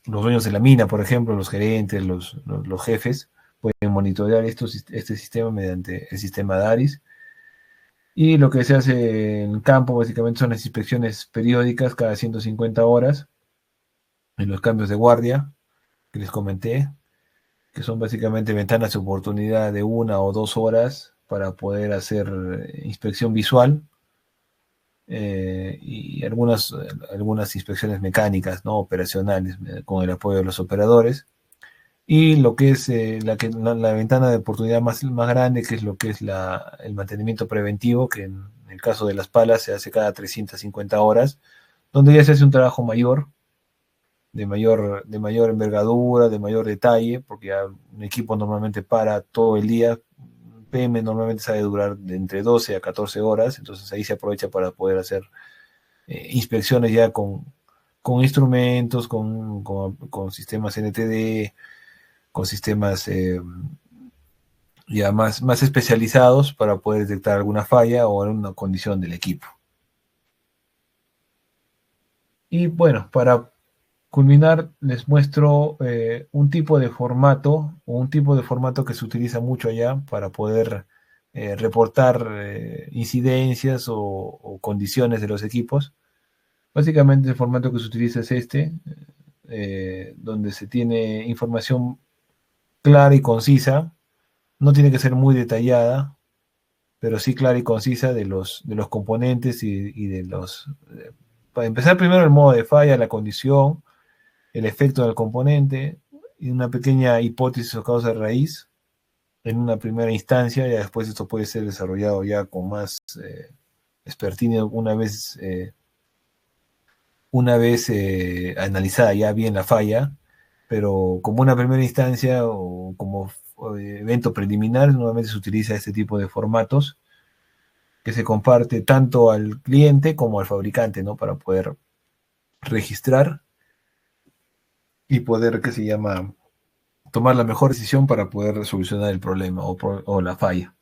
los dueños de la mina, por ejemplo, los gerentes, los jefes, pueden monitorear este sistema mediante el sistema DARIS. Y lo que se hace en campo básicamente son las inspecciones periódicas cada 150 horas en los cambios de guardia que les comenté, que son básicamente ventanas de oportunidad de 1 o 2 horas para poder hacer inspección visual, y algunas inspecciones mecánicas, ¿no? Operacionales, con el apoyo de los operadores. Y lo que es la ventana de oportunidad más grande, que es lo que es el mantenimiento preventivo, que en el caso de las palas se hace cada 350 horas, donde ya se hace un trabajo mayor, de mayor envergadura, de mayor detalle, porque ya un equipo normalmente para todo el día. PM normalmente sabe durar de entre 12 a 14 horas, entonces ahí se aprovecha para poder hacer inspecciones ya con instrumentos, con sistemas NTD, con sistemas ya más especializados para poder detectar alguna falla o alguna condición del equipo. Y bueno, para culminar, les muestro un tipo de formato que se utiliza mucho allá para poder reportar incidencias o condiciones de los equipos. Básicamente el formato que se utiliza es donde se tiene información clara y concisa. No tiene que ser muy detallada, pero sí clara y concisa de los componentes y de los... para empezar, primero el modo de falla, la condición, el efecto del componente y una pequeña hipótesis o causa raíz, en una primera instancia, y después esto puede ser desarrollado ya con más expertise una vez analizada ya bien la falla, pero como una primera instancia o como evento preliminar, nuevamente se utiliza este tipo de formatos que se comparte tanto al cliente como al fabricante, ¿no? Para poder registrar y poder, ¿qué se llama?, tomar la mejor decisión para poder solucionar el problema o la falla.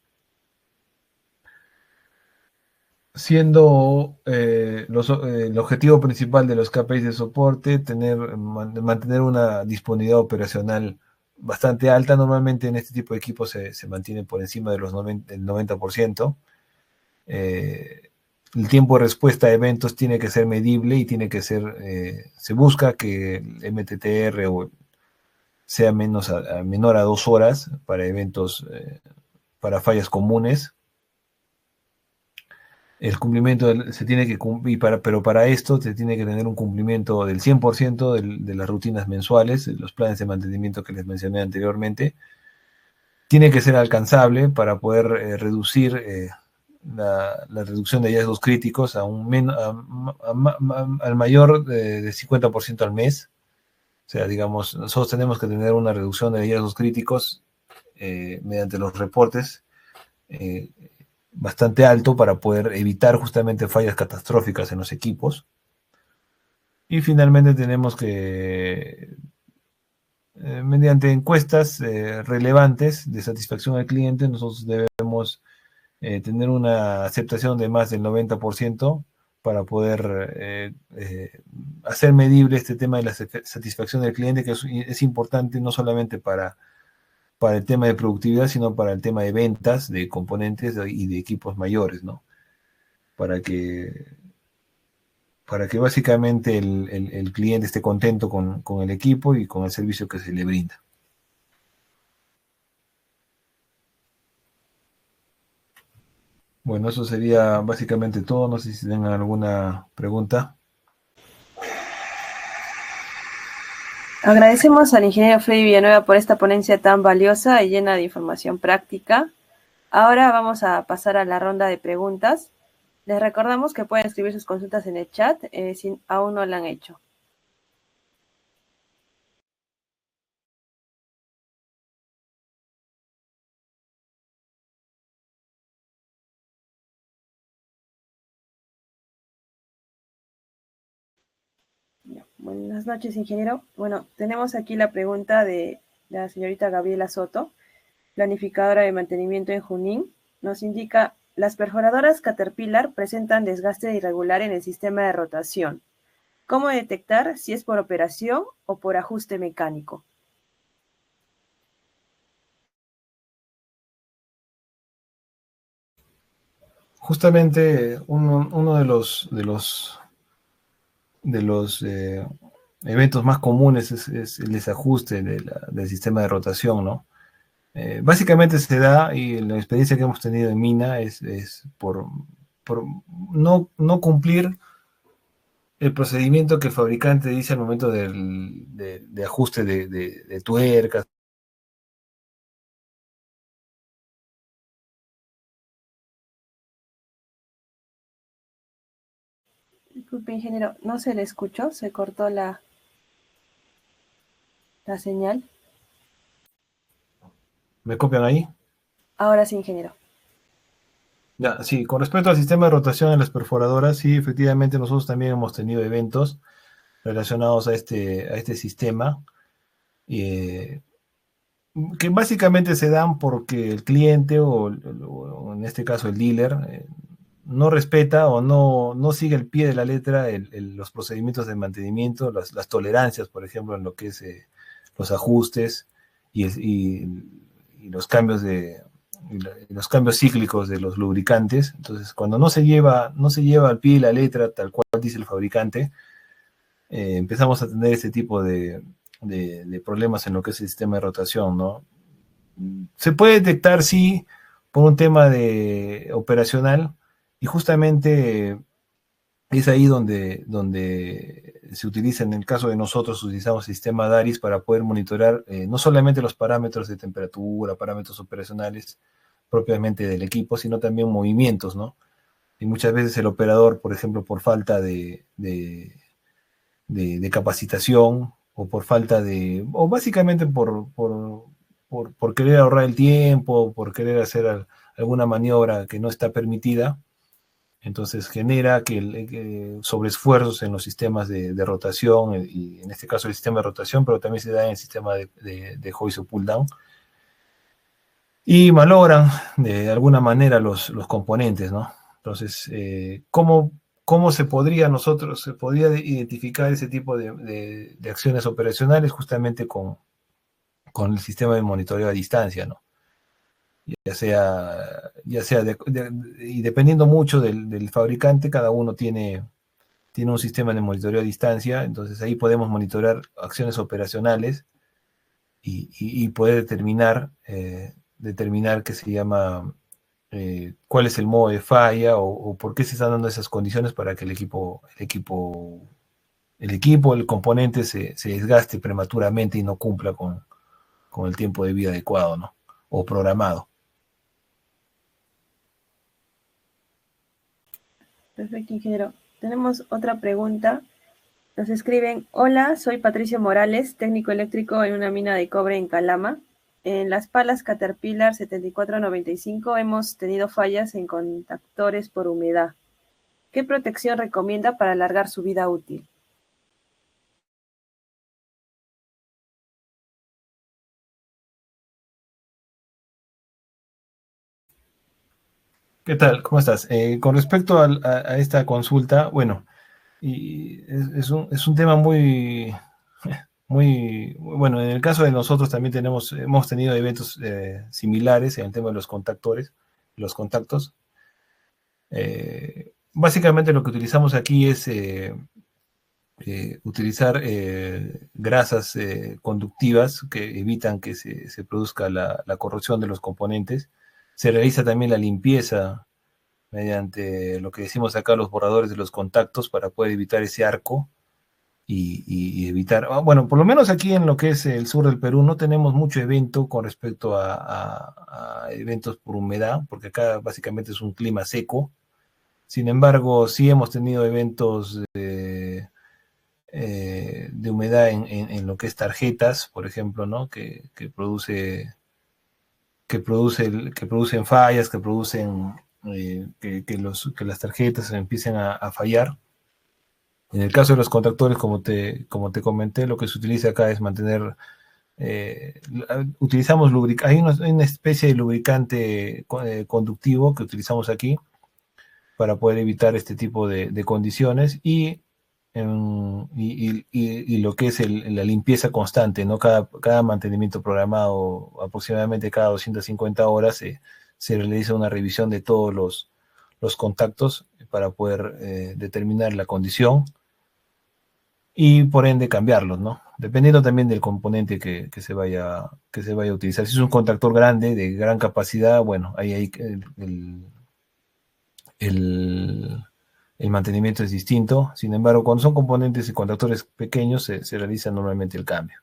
Siendo el objetivo principal de los KPIs de soporte mantener una disponibilidad operacional bastante alta. Normalmente en este tipo de equipos se mantiene por encima de del 90%. El tiempo de respuesta a eventos tiene que ser medible y tiene que ser, se busca que el MTTR sea menor a 2 horas para eventos, para fallas comunes. El cumplimiento se tiene que cumplir, pero para esto se tiene que tener un cumplimiento del 100% de las rutinas mensuales, de los planes de mantenimiento que les mencioné anteriormente. Tiene que ser alcanzable para poder reducir la reducción de hallazgos críticos al mayor de 50% al mes. O sea, digamos, nosotros tenemos que tener una reducción de hallazgos críticos mediante los reportes bastante alto para poder evitar justamente fallas catastróficas en los equipos. Y finalmente tenemos que, mediante encuestas relevantes de satisfacción al cliente, nosotros debemos tener una aceptación de más del 90% para poder hacer medible este tema de la satisfacción del cliente, que es importante no solamente para el tema de productividad, sino para el tema de ventas de componentes y de equipos mayores, ¿no? Para que básicamente el cliente esté contento con el equipo y con el servicio que se le brinda. Bueno, eso sería básicamente todo. No sé si tengan alguna pregunta. Agradecemos al ingeniero Freddy Villanueva por esta ponencia tan valiosa y llena de información práctica. Ahora vamos a pasar a la ronda de preguntas. Les recordamos que pueden escribir sus consultas en el chat si aún no lo han hecho. Buenas noches, ingeniero. Bueno, tenemos aquí la pregunta de la señorita Gabriela Soto, planificadora de mantenimiento en Junín. Nos indica: las perforadoras Caterpillar presentan desgaste irregular en el sistema de rotación. ¿Cómo detectar si es por operación o por ajuste mecánico? Justamente uno de los eventos más comunes es el desajuste del sistema de rotación, ¿no? Básicamente se da, y la experiencia que hemos tenido en Mina es por no cumplir el procedimiento que el fabricante dice al momento de ajuste de tuercas. Disculpe, ingeniero, no se le escuchó, se cortó la señal. ¿Me copian ahí? Ahora sí, ingeniero. Ya, sí, con respecto al sistema de rotación en las perforadoras, sí, efectivamente nosotros también hemos tenido eventos relacionados a este sistema, que básicamente se dan porque el cliente o en este caso el dealer no respeta o no sigue al pie de la letra los procedimientos de mantenimiento, las tolerancias, por ejemplo, en lo que es los ajustes y los cambios los cambios cíclicos de los lubricantes. Entonces, cuando no se lleva al pie de la letra tal cual dice el fabricante, empezamos a tener este tipo de problemas en lo que es el sistema de rotación, ¿no? Se puede detectar, sí, por un tema operacional, y justamente es ahí donde se utiliza en el caso de nosotros, utilizamos el sistema DARIS para poder monitorear no solamente los parámetros de temperatura, parámetros operacionales propiamente del equipo, sino también movimientos, ¿no? Y muchas veces el operador, por ejemplo, por falta de capacitación o por falta de, o básicamente por querer ahorrar el tiempo, por querer hacer alguna maniobra que no está permitida, entonces genera que sobreesfuerzos en los sistemas de rotación, y en este caso el sistema de rotación, pero también se da en el sistema de hoist o pull down, y malogran de alguna manera los componentes, ¿no? Entonces, ¿cómo se podría identificar ese tipo de acciones operacionales justamente con el sistema de monitoreo a distancia, ¿no? Y dependiendo mucho del fabricante, cada uno tiene un sistema de monitoreo a distancia, entonces ahí podemos monitorear acciones operacionales y poder determinar qué se llama, cuál es el modo de falla o por qué se están dando esas condiciones para que el componente se desgaste prematuramente y no cumpla con el tiempo de vida adecuado, ¿no? O programado. Perfecto, ingeniero. Tenemos otra pregunta. Nos escriben: hola, soy Patricio Morales, técnico eléctrico en una mina de cobre en Calama. En las palas Caterpillar 7495 hemos tenido fallas en contactores por humedad. ¿Qué protección recomienda para alargar su vida útil? ¿Qué tal? ¿Cómo estás? Con respecto a esta consulta, bueno, y es un tema muy bueno. En el caso de nosotros también hemos tenido eventos similares en el tema de los contactos. Básicamente lo que utilizamos aquí es utilizar grasas conductivas que evitan que se produzca la corrosión de los componentes. Se realiza también la limpieza mediante lo que decimos acá, los borradores de los contactos, para poder evitar ese arco y evitar, bueno, por lo menos aquí en lo que es el sur del Perú no tenemos mucho evento con respecto a eventos por humedad, porque acá básicamente es un clima seco. Sin embargo, sí hemos tenido eventos de humedad en lo que es tarjetas, por ejemplo, ¿no? Que producen fallas, que producen que las tarjetas empiecen a fallar. En el caso de los contactores, como te comenté, lo que se utiliza acá es mantener, utilizamos hay una especie de lubricante conductivo que utilizamos aquí para poder evitar este tipo de condiciones y lo que es la limpieza constante, ¿no? Cada mantenimiento programado, aproximadamente cada 250 horas, se realiza una revisión de todos los contactos para poder determinar la condición y por ende cambiarlos, ¿no? Dependiendo también del componente que se vaya a utilizar. Si es un contactor grande, de gran capacidad, bueno, ahí el mantenimiento es distinto. Sin embargo, cuando son componentes y contactores pequeños, se realiza normalmente el cambio.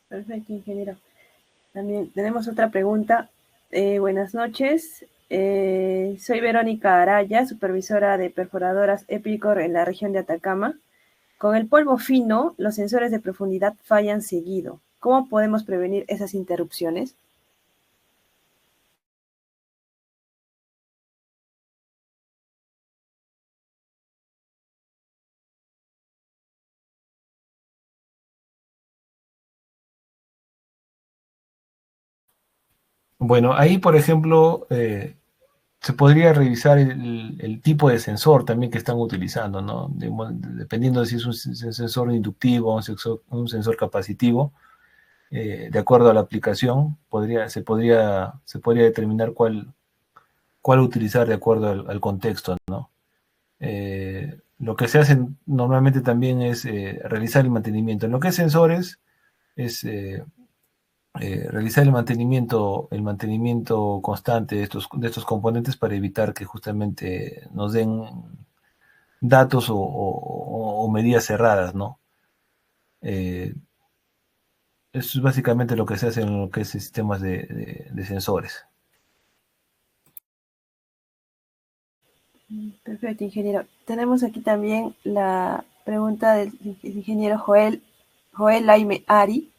Perfecto, ingeniero. También tenemos otra pregunta. Buenas noches. Soy Verónica Araya, supervisora de perforadoras Epicor en la región de Atacama. Con el polvo fino, los sensores de profundidad fallan seguido. ¿Cómo podemos prevenir esas interrupciones? Bueno, ahí, por ejemplo, se podría revisar el tipo de sensor también que están utilizando, ¿no? Dependiendo de si es un sensor inductivo o un sensor capacitivo, de acuerdo a la aplicación, se podría determinar cuál utilizar de acuerdo al contexto, ¿no? Lo que se hace normalmente también es realizar el mantenimiento. En lo que es sensores, es realizar el mantenimiento constante de estos componentes para evitar que justamente nos den datos o medidas cerradas, ¿no? Eso es básicamente lo que se hace en lo que es sistemas de sensores. Perfecto, ingeniero. Tenemos aquí también la pregunta del ingeniero Joel Laime Ari.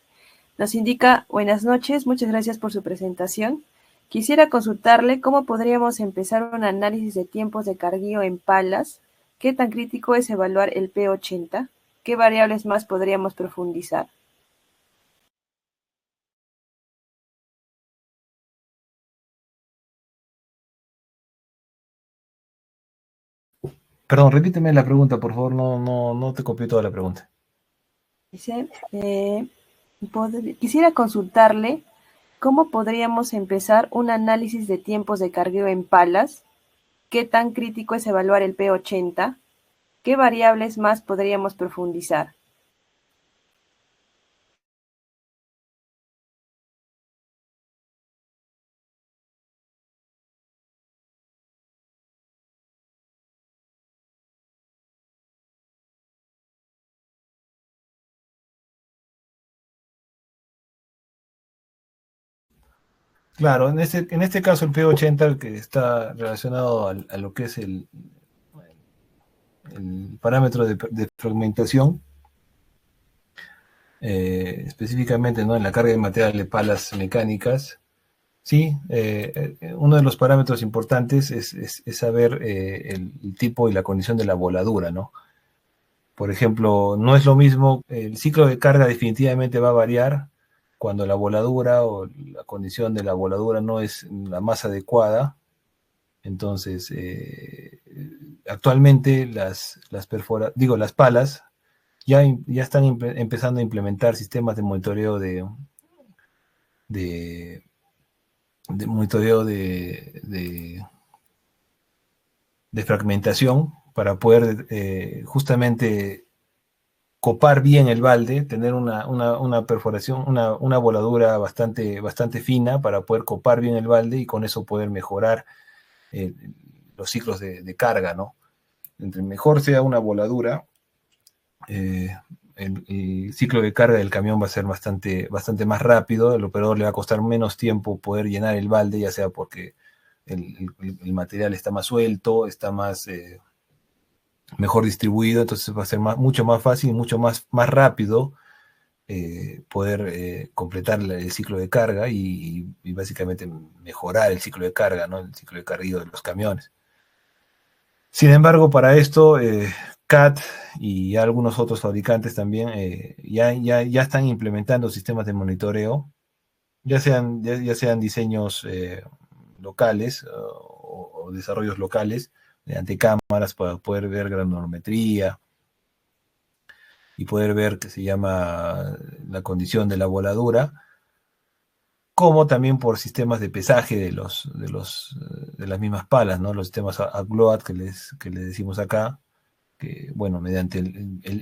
Nos indica, buenas noches, muchas gracias por su presentación. Quisiera consultarle cómo podríamos empezar un análisis de tiempos de carguío en palas. ¿Qué tan crítico es evaluar el P80? ¿Qué variables más podríamos profundizar? Perdón, repíteme la pregunta, por favor, no te copié toda la pregunta. Dice, quisiera consultarle cómo podríamos empezar un análisis de tiempos de cargueo en palas. ¿Qué tan crítico es evaluar el P80? ¿Qué variables más podríamos profundizar? Claro, en este caso el P80, que está relacionado a lo que es el parámetro de fragmentación, específicamente, ¿no?, en la carga de material de palas mecánicas. Sí, uno de los parámetros importantes es saber el tipo y la condición de la voladura, ¿no? Por ejemplo, no es lo mismo, el ciclo de carga definitivamente va a variar cuando la voladura o la condición de la voladura no es la más adecuada. Entonces, actualmente las palas ya están empezando a implementar sistemas de monitoreo de, de monitoreo de fragmentación para poder justamente copar bien el balde, tener una perforación, una voladura bastante fina para poder copar bien el balde y con eso poder mejorar eh, los ciclos de carga, ¿no? Entre mejor sea una voladura, eh, el ciclo de carga del camión va a ser bastante más rápido, el operador le va a costar menos tiempo poder llenar el balde, ya sea porque el material está más suelto, está mejor distribuido, entonces va a ser mucho más fácil y mucho más rápido poder completar el ciclo de carga y básicamente mejorar el ciclo de carga, ¿no? El ciclo de carguillo de los camiones. Sin embargo, para esto, CAT y algunos otros fabricantes también ya están implementando sistemas de monitoreo, ya sean diseños locales o desarrollos locales, mediante cámaras para poder ver granulometría y poder ver qué se llama la condición de la voladura, como también por sistemas de pesaje de las mismas palas, ¿no? Los sistemas upload que les decimos acá, que, bueno, mediante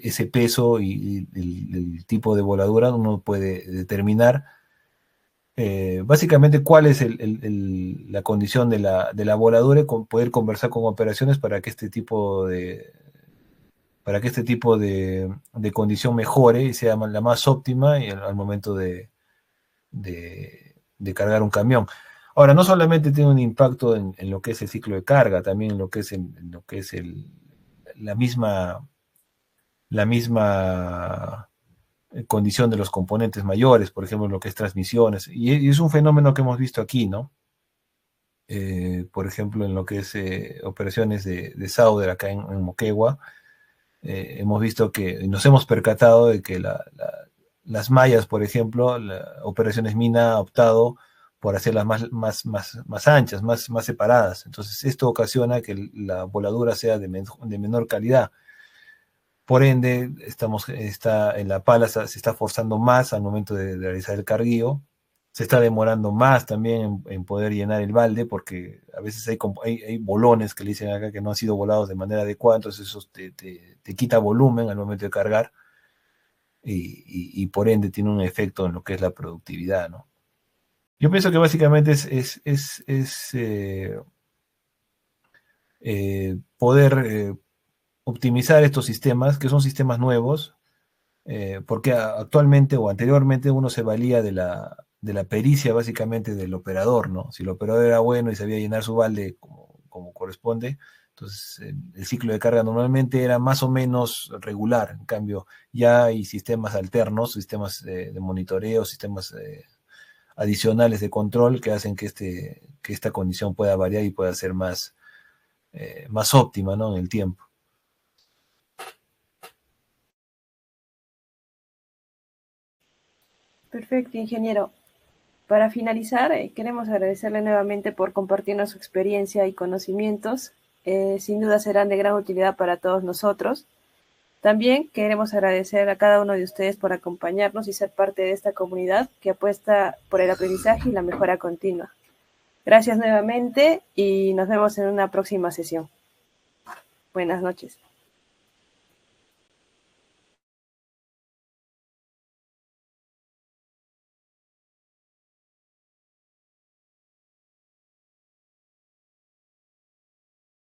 ese peso y el tipo de voladura uno puede determinar básicamente cuál es la condición de la voladura y poder conversar con operaciones para que este tipo de condición mejore y sea la más óptima y al momento de cargar un camión. Ahora, no solamente tiene un impacto en lo que es el ciclo de carga, también en lo que es, en lo que es la misma condición de los componentes mayores, por ejemplo, lo que es transmisiones. Y es un fenómeno que hemos visto aquí, ¿no? Por ejemplo, en lo que es operaciones de Sauder acá en Moquegua, hemos visto que nos hemos percatado de que las mallas, por ejemplo, Operaciones Mina ha optado por hacerlas más anchas, más separadas. Entonces, esto ocasiona que la voladura sea de menor calidad. Por ende, en la pala se está forzando más al momento de realizar el carguío, se está demorando más también en poder llenar el balde, porque a veces hay bolones que le dicen acá que no han sido volados de manera adecuada, entonces eso te quita volumen al momento de cargar y por ende tiene un efecto en lo que es la productividad, ¿no? Yo pienso que básicamente es poder optimizar estos sistemas, que son sistemas nuevos, porque actualmente o anteriormente uno se valía de la pericia básicamente del operador, ¿no? Si el operador era bueno y sabía llenar su balde como corresponde, entonces el ciclo de carga normalmente era más o menos regular. En cambio, ya hay sistemas alternos, sistemas de monitoreo, sistemas adicionales de control que hacen que esta condición pueda variar y pueda ser más óptima, ¿no? En el tiempo. Perfecto, ingeniero. Para finalizar, queremos agradecerle nuevamente por compartirnos su experiencia y conocimientos. Sin duda serán de gran utilidad para todos nosotros. También queremos agradecer a cada uno de ustedes por acompañarnos y ser parte de esta comunidad que apuesta por el aprendizaje y la mejora continua. Gracias nuevamente y nos vemos en una próxima sesión. Buenas noches.